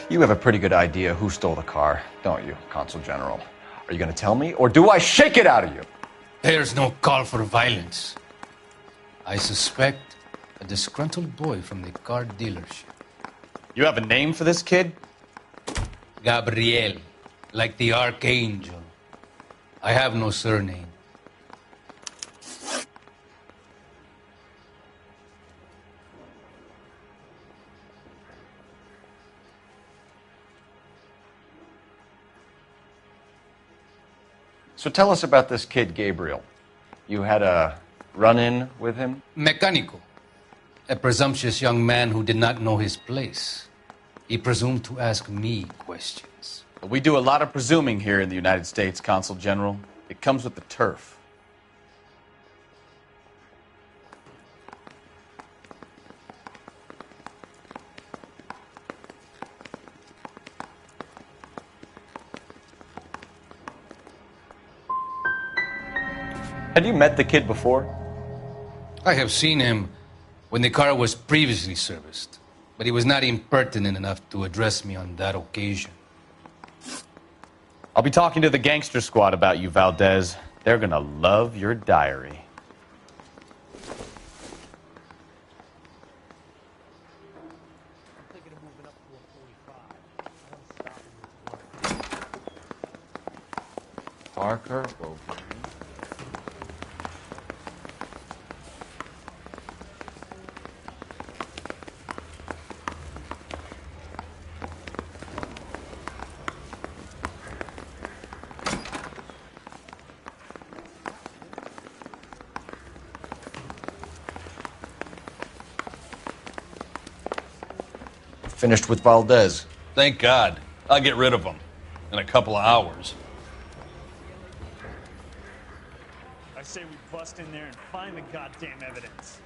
You have a pretty good idea who stole the car, don't you, Consul General? Are you going to tell me, or do I shake it out of you? There's no call for violence. I suspect a disgruntled boy from the car dealership. You have a name for this kid? Gabriel, like the archangel. I have no surname. So tell us about this kid, Gabriel. You had a run-in with him? Mecánico. A presumptuous young man who did not know his place. He presumed to ask me questions. We do a lot of presuming here in the United States, Consul General. It comes with the turf. Had you met the kid before? I have seen him when the car was previously serviced, but he was not impertinent enough to address me on that occasion. I'll be talking to the gangster squad about you, Valdez. They're gonna love your diary. Parker, over. Finished with Valdez. Thank God. I'll get rid of him in a couple of hours. I say we bust in there and find the goddamn evidence.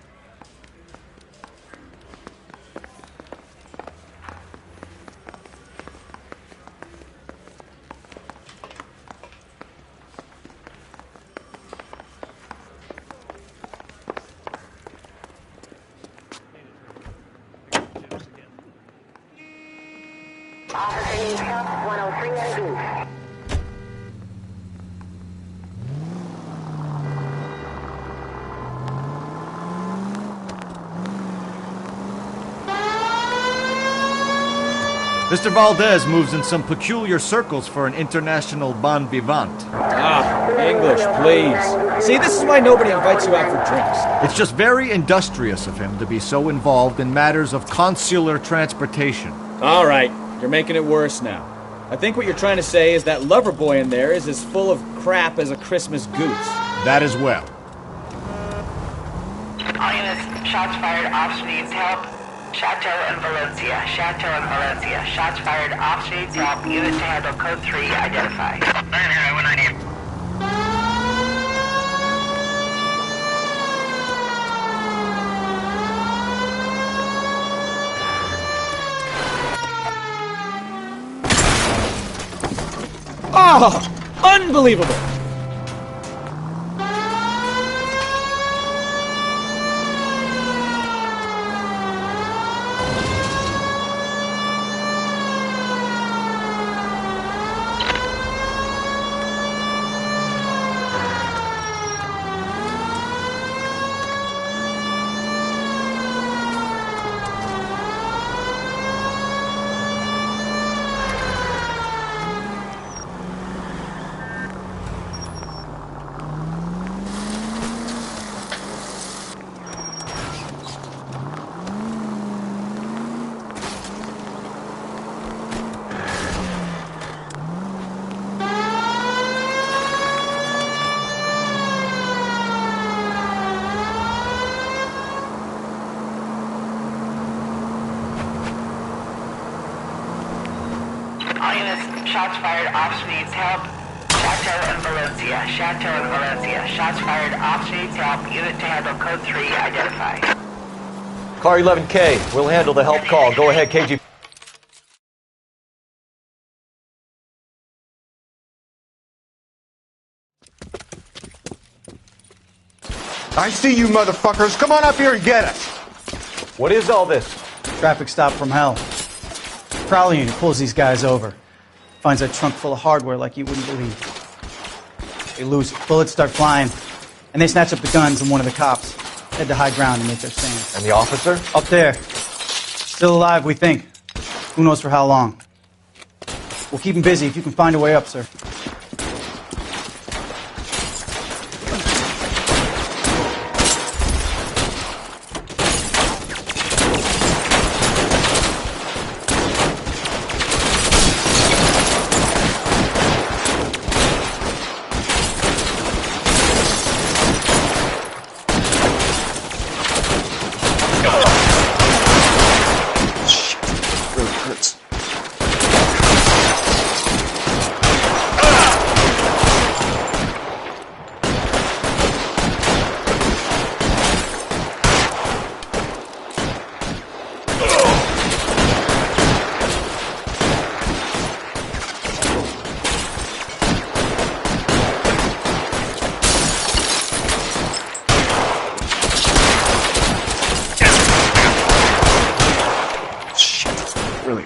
Mr. Valdez moves in some peculiar circles for an international bon vivant. English, please. See, this is why nobody invites you out for drinks. It's just very industrious of him to be so involved in matters of consular transportation. All right, you're making it worse now. I think what you're trying to say is that lover boy in there is as full of crap as a Christmas goose. That as well. All units, shots fired, ops needs help. Chateau and Valencia. Chateau and Valencia. Shots fired, ops needs help. Unit to handle code 3 identified. 990. Oh, unbelievable! Shots fired, ops needs help. Chateau and Valencia. Chateau and Valencia. Shots fired, ops needs help. Unit to handle code 3 identified. Car 11K, we'll handle the help call. Go ahead, KG. I see you motherfuckers. Come on up here and get us. What is all this? Traffic stop from hell. Prowling unit pulls these guys over. Finds a trunk full of hardware like you wouldn't believe. They lose it. Bullets start flying. And they snatch up the guns and one of the cops. Head to high ground and make their stand. And the officer? Up there. Still alive, we think. Who knows for how long. We'll keep him busy if you can find a way up, sir.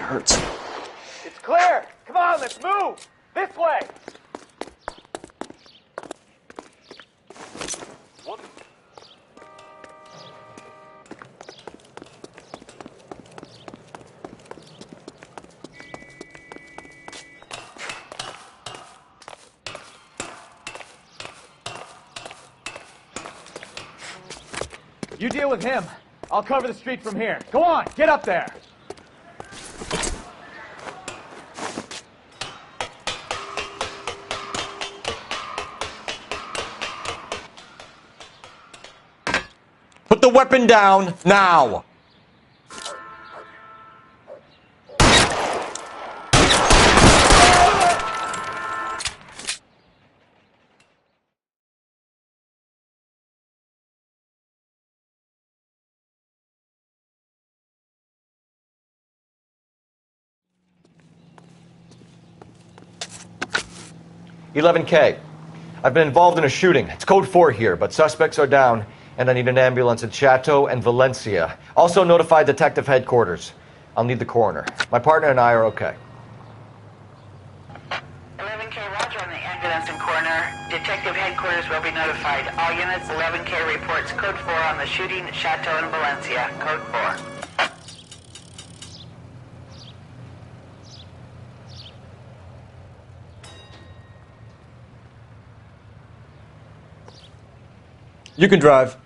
hurts. It's clear. Come on, let's move. This way. You deal with him. I'll cover the street from here. Go on, get up there. Put the weapon down now. 11K. I've been involved in a shooting. It's code 4 here, but suspects are down, and I need an ambulance at Chateau and Valencia. Also notify detective headquarters. I'll need the coroner. My partner and I are okay. 11K, roger on the ambulance and coroner. Detective headquarters will be notified. All units, 11K reports code 4 on the shooting at Chateau and Valencia. Code 4. You can drive.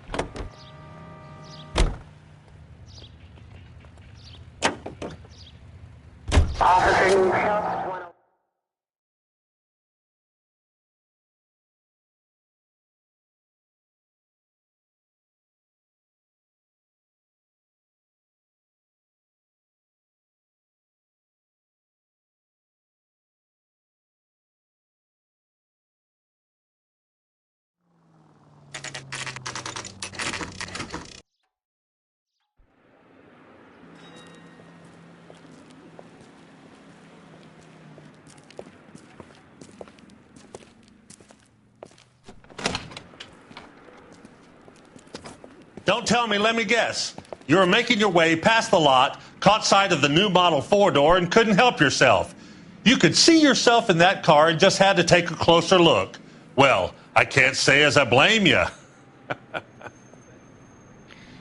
Don't tell me, let me guess. You were making your way past the lot, caught sight of the new model 4-door, and couldn't help yourself. You could see yourself in that car and just had to take a closer look. Well, I can't say as I blame you.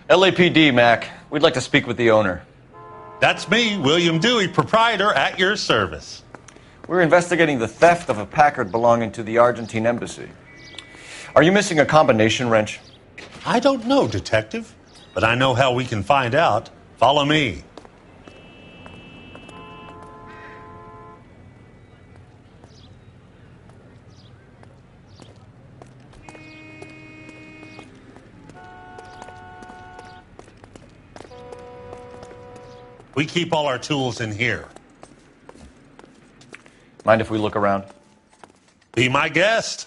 LAPD, Mac. We'd like to speak with the owner. That's me, William Dewey, proprietor, at your service. We're investigating the theft of a Packard belonging to the Argentine embassy. Are you missing a combination wrench? I don't know, Detective, but I know how we can find out. Follow me. We keep all our tools in here. Mind if we look around? Be my guest.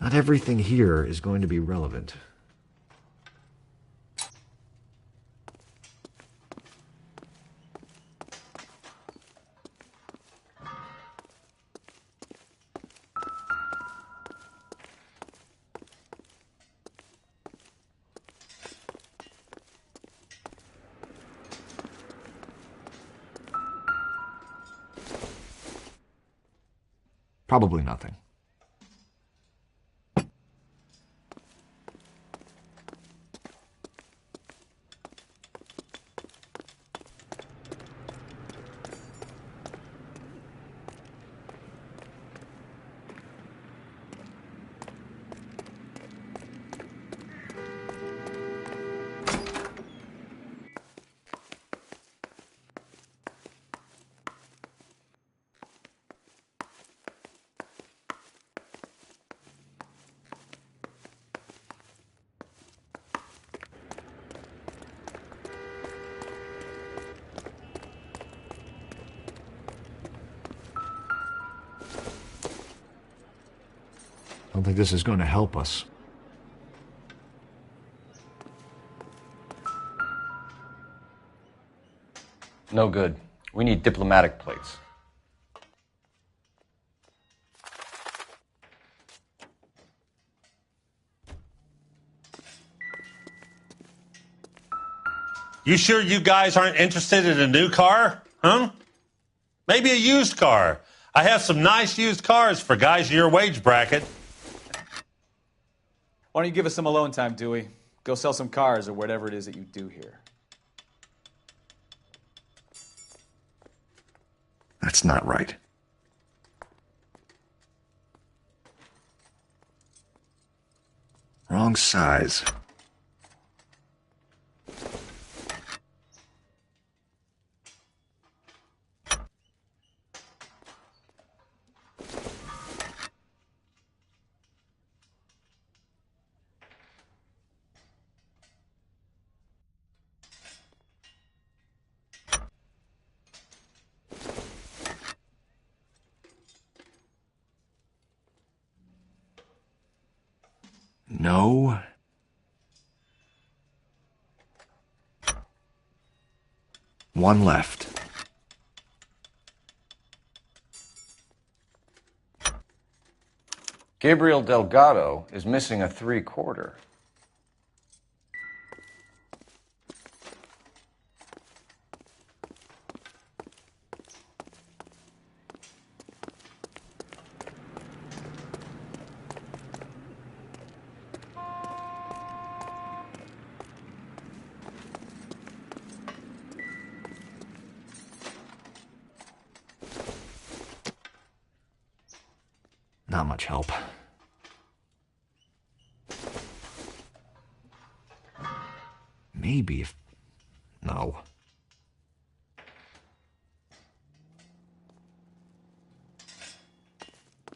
Not everything here is going to be relevant. Probably nothing. don't think this is going to help us. No good. We need diplomatic plates. You sure you guys aren't interested in a new car? Huh? Maybe a used car. I have some nice used cars for guys in your wage bracket. Why don't you give us some alone time, Dewey? Go sell some cars or whatever it is that you do here. That's not right. Wrong size. No. One left. Gabriel Delgado is missing a 3/4. Not much help. Maybe if... No.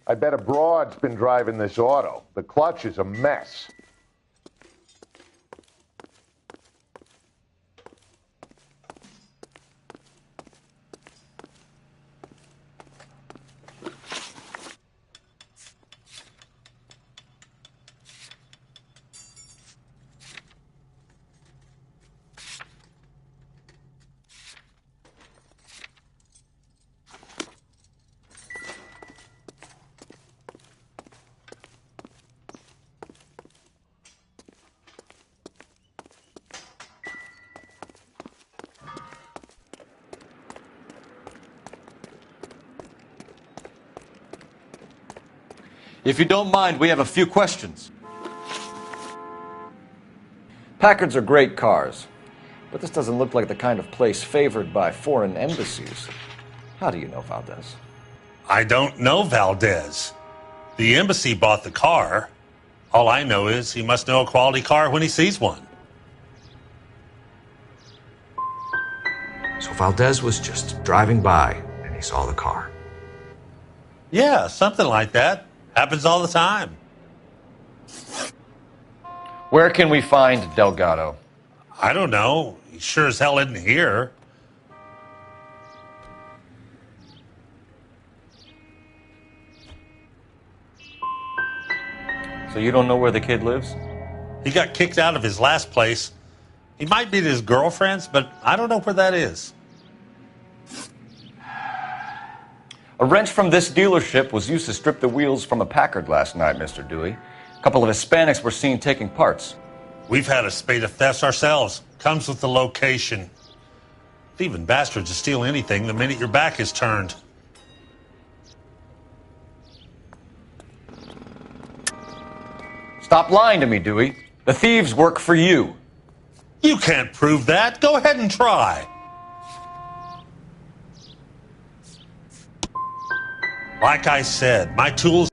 I bet a broad's been driving this auto. The clutch is a mess. If you don't mind, we have a few questions. Packards are great cars, but this doesn't look like the kind of place favored by foreign embassies. How do you know Valdez? I don't know Valdez. The embassy bought the car. All I know is he must know a quality car when he sees one. So Valdez was just driving by and he saw the car. Yeah, something like that. Happens all the time. Where can we find Delgado? I don't know. He sure as hell isn't here. So you don't know where the kid lives? He got kicked out of his last place. He might be at his girlfriend's, but I don't know where that is. A wrench from this dealership was used to strip the wheels from a Packard last night, Mr. Dewey. A couple of Hispanics were seen taking parts. We've had a spate of thefts ourselves. Comes with the location. Thieving bastards to steal anything the minute your back is turned. Stop lying to me, Dewey. The thieves work for you. You can't prove that. Go ahead and try. Like I said, my tools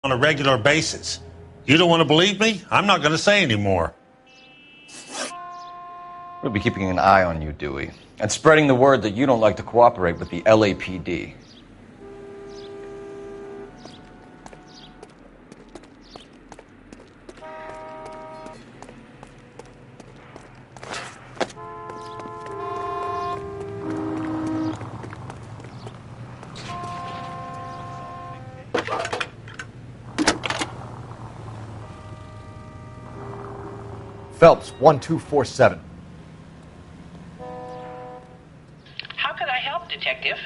on a regular basis. You don't want to believe me? I'm not going to say anymore. We'll be keeping an eye on you, Dewey, and spreading the word that you don't like to cooperate with the LAPD. Phelps, 1247. How could I help, Detective?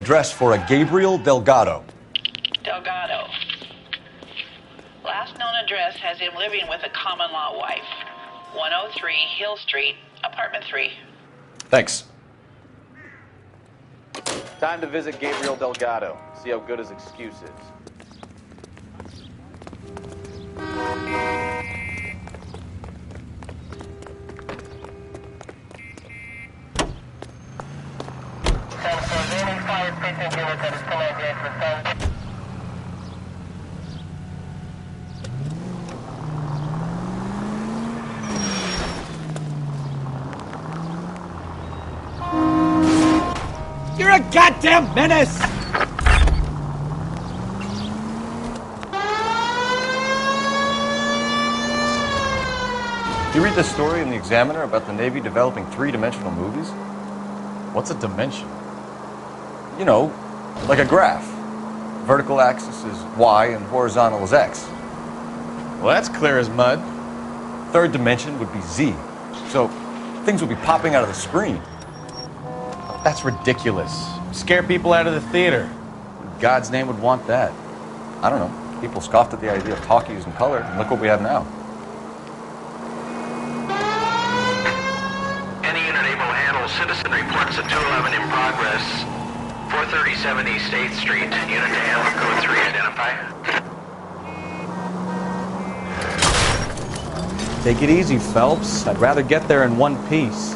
Address for a Gabriel Delgado. Delgado. Last known address has him living with a common-law wife. 103 Hill Street, apartment 3. Thanks. Time to visit Gabriel Delgado. See how good his excuse is. You're a goddamn menace! Did you read the story in the Examiner about the Navy developing three-dimensional movies? What's a dimension? You know, like a graph. Vertical axis is Y and horizontal is X. Well, that's clear as mud. Third dimension would be Z. So things would be popping out of the screen. That's ridiculous. Scare people out of the theater. In God's name would want that. I don't know. People scoffed at the idea of talkies in color, and look what we have now. Any unit able to handle citizen reports at 211 in progress. 437 East 8th Street. Unit to handle code 3 identify. Take it easy, Phelps. I'd rather get there in one piece.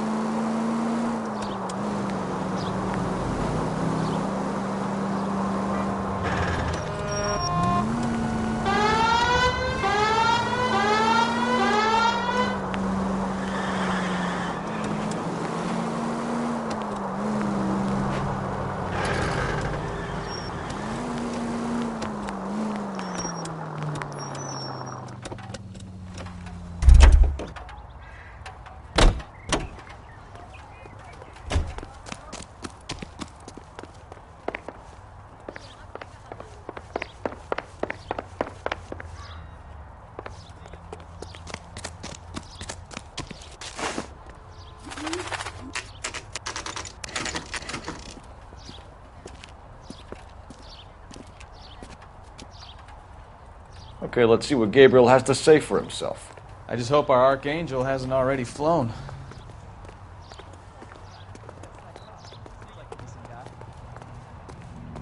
Okay, let's see what Gabriel has to say for himself. I just hope our Archangel hasn't already flown.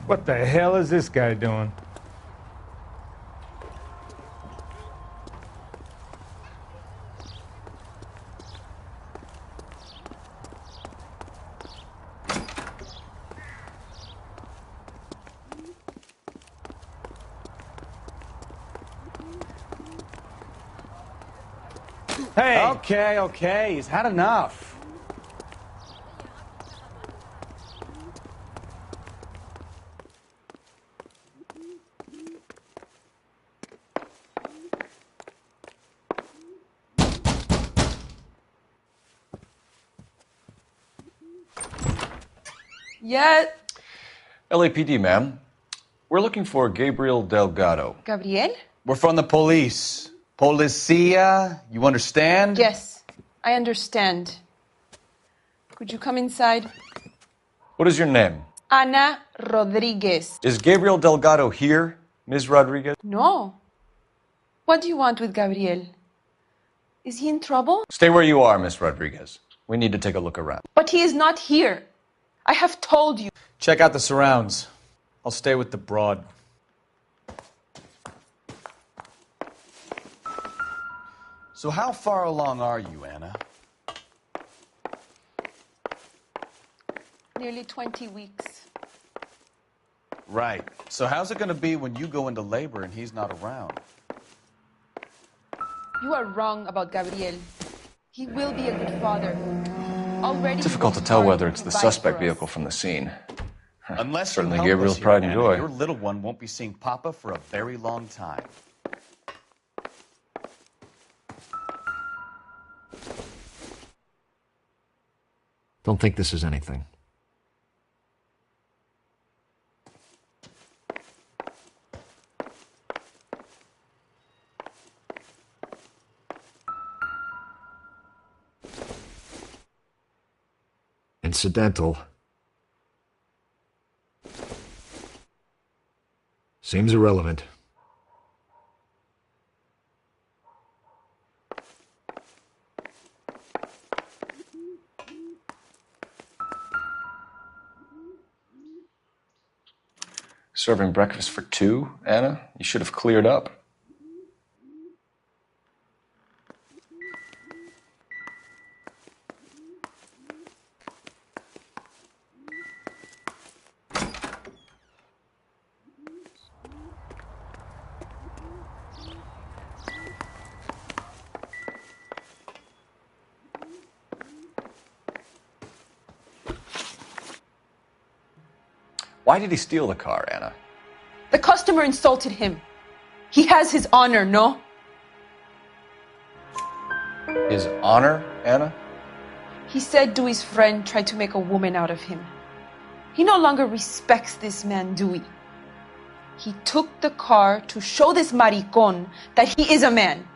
What the hell is this guy doing? Hey! Okay, he's had enough. Yeah. LAPD, ma'am. We're looking for Gabriel Delgado. Gabriel? We're from the police. Policia, you understand? Yes, I understand. Could you come inside? What is your name? Ana Rodriguez. Is Gabriel Delgado here, Ms. Rodriguez? No. What do you want with Gabriel? Is he in trouble? Stay where you are, Ms. Rodriguez. We need to take a look around. But he is not here. I have told you. Check out the surrounds. I'll stay with the broad. So how far along are you, Anna? Nearly 20 weeks. Right. So how's it going to be when you go into labor and he's not around? You are wrong about Gabriel. He will be a good father. Already Difficult to tell whether it's the suspect vehicle from the scene. Unless Certainly you help Gabriel's us here, pride and Anna, joy. your little one won't be seeing Papa for a very long time. Don't think this is anything. incidental. Seems irrelevant. Serving breakfast for two, Anna? You should have cleared up. Why did he steal the car, Anna? The customer insulted him. He has his honor, no? His honor, Anna? He said Dewey's friend tried to make a woman out of him. He no longer respects this man, Dewey. He took the car to show this maricón that he is a man.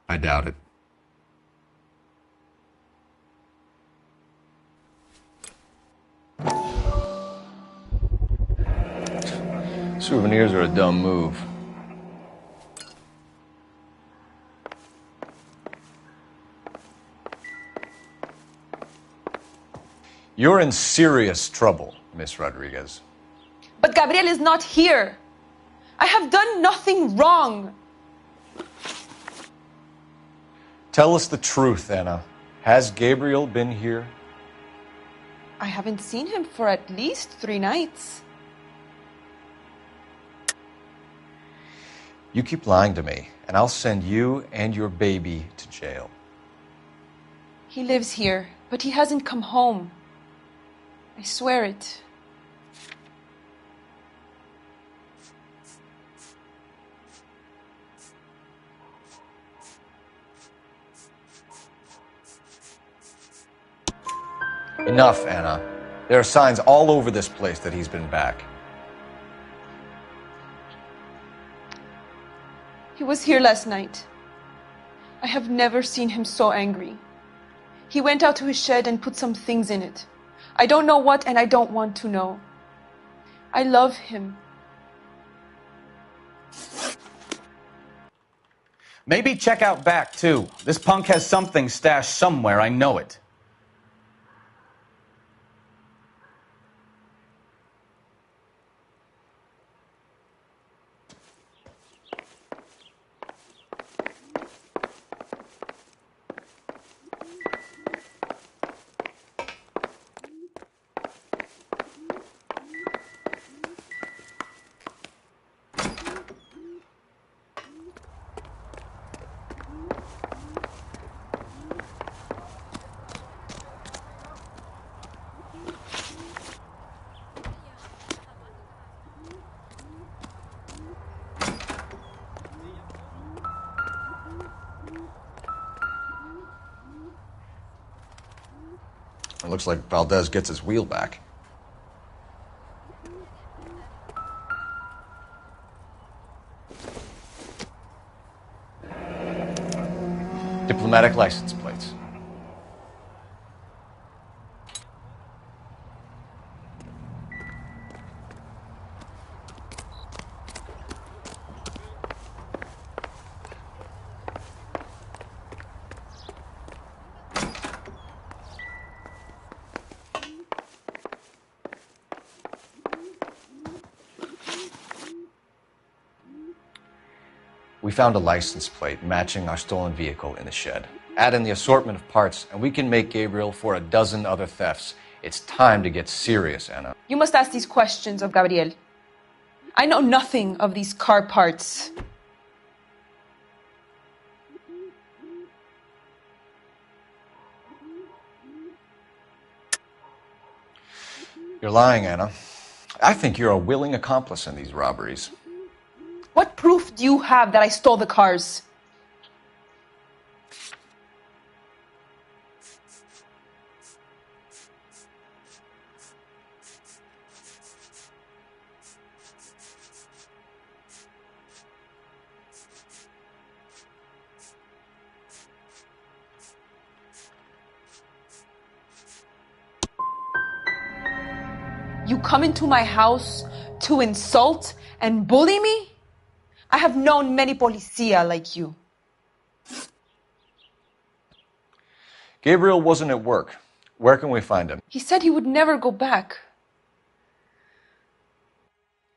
I doubt it. Souvenirs are a dumb move. You're in serious trouble, Miss Rodriguez. But Gabriel is not here. I have done nothing wrong. Tell us the truth, Anna. Has Gabriel been here? I haven't seen him for at least 3 nights. You keep lying to me, and I'll send you and your baby to jail. He lives here, but he hasn't come home. I swear it. Enough, Anna. There are signs all over this place that he's been back. He was here last night. I have never seen him so angry. He went out to his shed and put some things in it. I don't know what, and I don't want to know. I love him. Maybe check out back, too. This punk has something stashed somewhere, I know it. It looks like Valdez gets his wheel back. Diplomatic license plates. We found a license plate matching our stolen vehicle in the shed. Add in the assortment of parts, and we can make Gabriel for a dozen other thefts. It's time to get serious, Anna. You must ask these questions of Gabriel. I know nothing of these car parts. You're lying, Anna. I think you're a willing accomplice in these robberies. What proof do you have that I stole the cars? You come into my house to insult and bully me? I have known many policia like you. Gabriel wasn't at work. Where can we find him? He said he would never go back.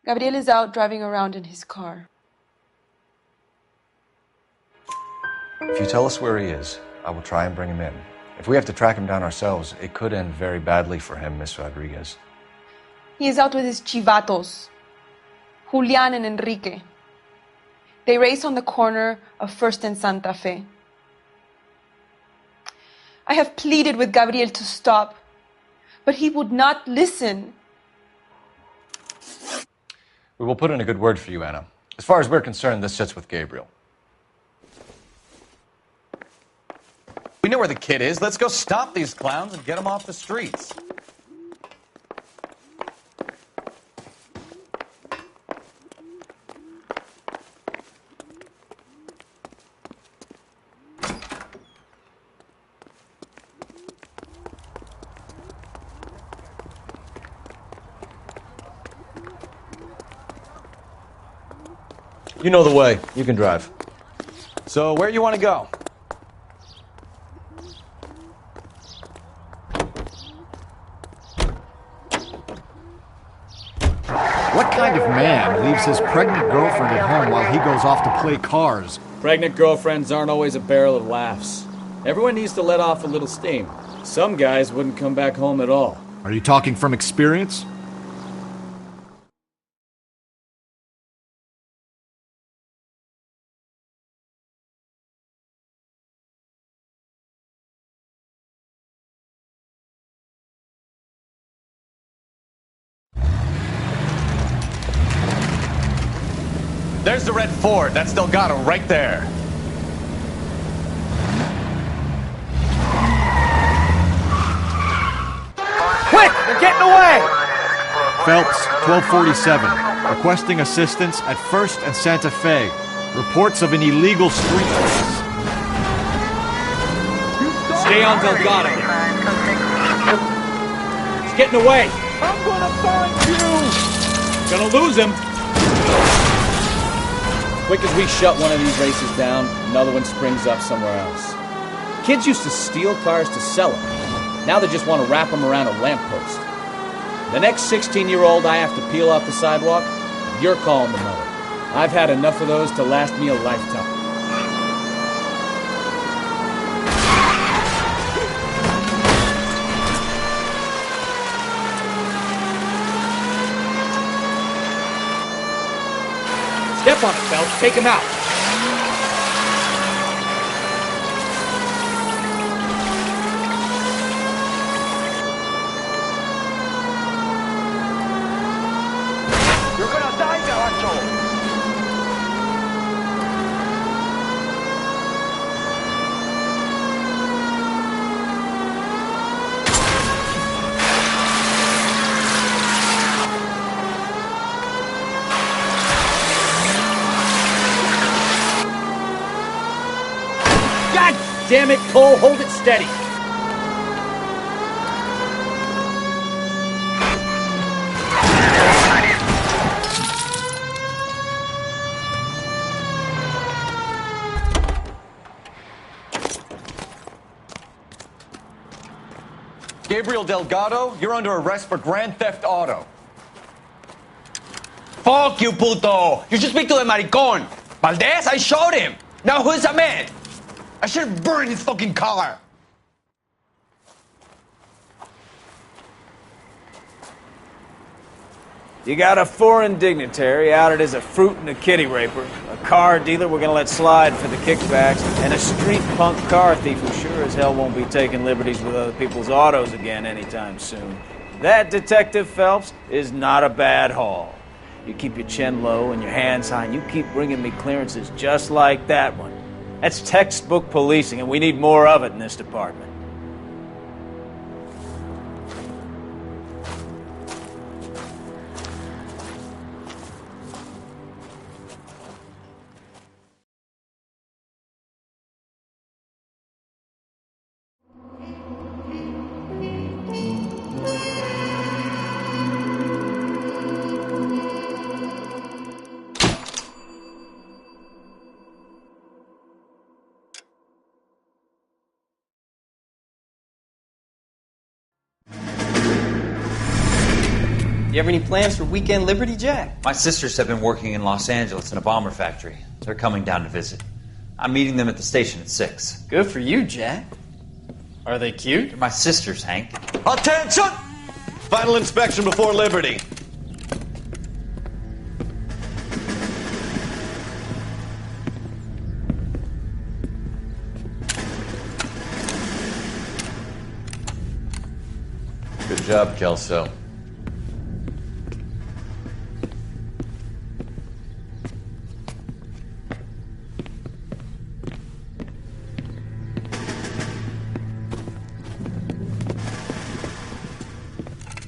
Gabriel is out driving around in his car. If you tell us where he is, I will try and bring him in. If we have to track him down ourselves, it could end very badly for him, Miss Rodriguez. He is out with his chivatos, Julian and Enrique. They race on the corner of First and Santa Fe. I have pleaded with Gabriel to stop, but he would not listen. We will put in a good word for you, Anna. As far as we're concerned, this sits with Gabriel. We know where the kid is. Let's go stop these clowns and get them off the streets. You know the way. You can drive. So, where you want to go? What kind of man leaves his pregnant girlfriend at home while he goes off to play cars? Pregnant girlfriends aren't always a barrel of laughs. Everyone needs to let off a little steam. Some guys wouldn't come back home at all. Are you talking from experience? There's the red Ford. That's Delgado right there. Quick! They're getting away! Phelps, 1247. Requesting assistance at First and Santa Fe. Reports of an illegal street race. Stay on Delgado. He's getting away. I'm gonna find you! Gonna lose him. Quick as we shut one of these races down, another one springs up somewhere else. Kids used to steal cars to sell them. Now they just want to wrap them around a lamppost. The next 16-year-old I have to peel off the sidewalk, you're calling the mother. I've had enough of those to last me a lifetime. Step on it, Phelps. Take him out. You're gonna die, Garacho! Damn it, Cole, hold it steady. Gabriel Delgado, you're under arrest for grand theft auto. Fuck you, puto! You should speak to the maricón. Valdez, I showed him. Now who's a man? I should have burned his fucking car. You got a foreign dignitary outed as a fruit and a kitty raper, a car dealer we're gonna let slide for the kickbacks, and a street punk car thief who sure as hell won't be taking liberties with other people's autos again anytime soon. That, Detective Phelps, is not a bad haul. You keep your chin low and your hands high, and you keep bringing me clearances just like that one. That's textbook policing, and we need more of it in this department. You have any plans for Weekend Liberty, Jack? My sisters have been working in Los Angeles in a bomber factory. They're coming down to visit. I'm meeting them at the station at 6. Good for you, Jack. Are they cute? They're my sisters, Hank. Attention! Final inspection before Liberty. Good job, Kelso.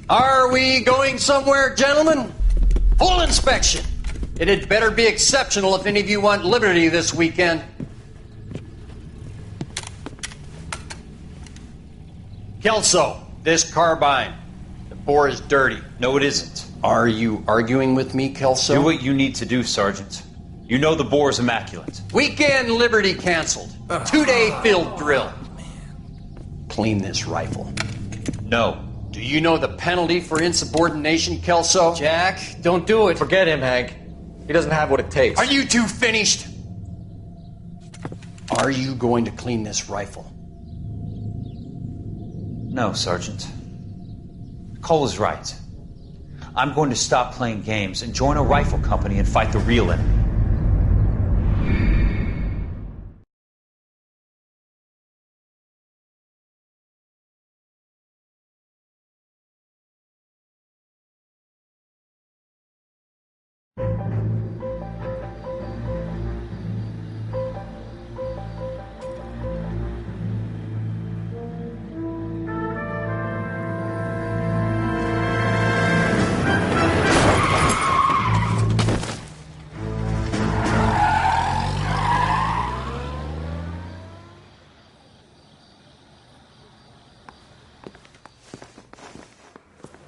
Are we going somewhere, gentlemen? Full inspection. It had better be exceptional if any of you want liberty this weekend. Kelso, this carbine. The bore is dirty. No, it isn't. Are you arguing with me, Kelso? Do what you need to do, Sergeant. You know the bore is immaculate. Weekend liberty canceled. 2-day field drill. Clean this rifle. No. Do you know the penalty for insubordination, Kelso? Jack, don't do it. Forget him, Hank. He doesn't have what it takes. Are you two finished? Are you going to clean this rifle? No, Sergeant. Cole is right. I'm going to stop playing games and join a rifle company and fight the real enemy.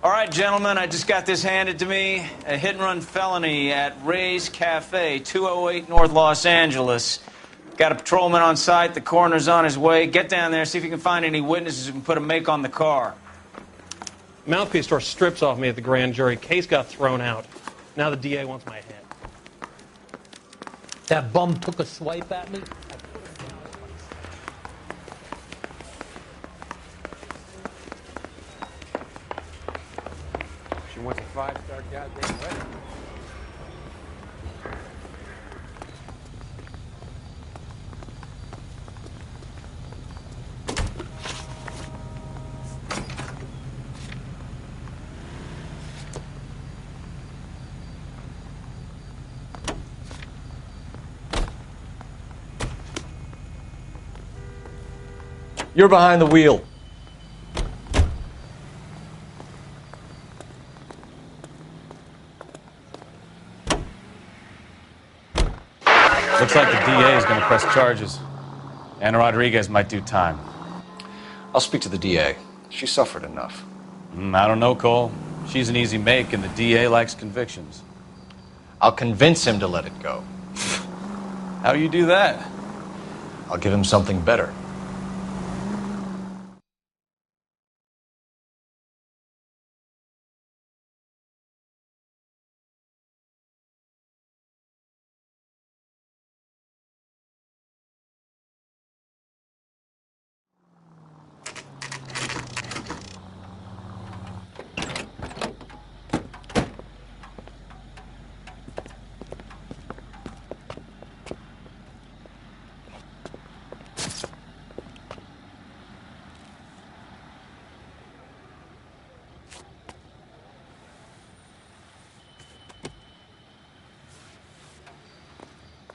All right, gentlemen, I just got this handed to me. A hit-and-run felony at Ray's Cafe, 208 North Los Angeles. Got a patrolman on site. The coroner's on his way. Get down there, see if you can find any witnesses who can put a make on the car. Mouthpiece tore strips off me at the grand jury. Case got thrown out. Now the DA wants my head. That bum took a swipe at me. She wants a 5-star goddamn wedding. You're behind the wheel. Looks like the DA is going to press charges. Anna Rodriguez might do time. I'll speak to the DA. She suffered enough. I don't know, Cole. She's an easy make, and the DA likes convictions. I'll convince him to let it go. How do you do that? I'll give him something better.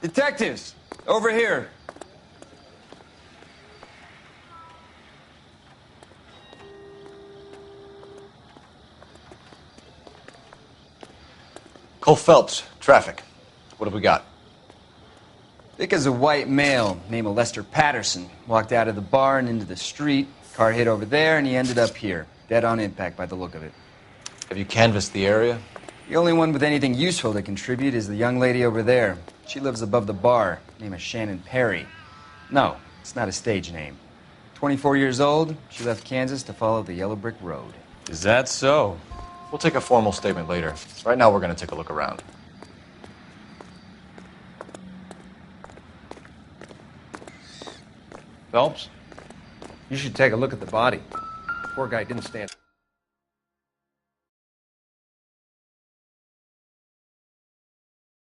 Detectives, over here. Cole Phelps, traffic. What have we got? Dick is a white male named Lester Patterson. Walked out of the bar and into the street. Car hit over there, and he ended up here. Dead on impact by the look of it. Have you canvassed the area? The only one with anything useful to contribute is the young lady over there. She lives above the bar. Name is Shannon Perry. No, it's not a stage name. 24 years old, she left Kansas to follow the yellow brick road. Is that so? We'll take a formal statement later. Right now, we're going to take a look around. Phelps, you should take a look at the body. Poor guy didn't stand.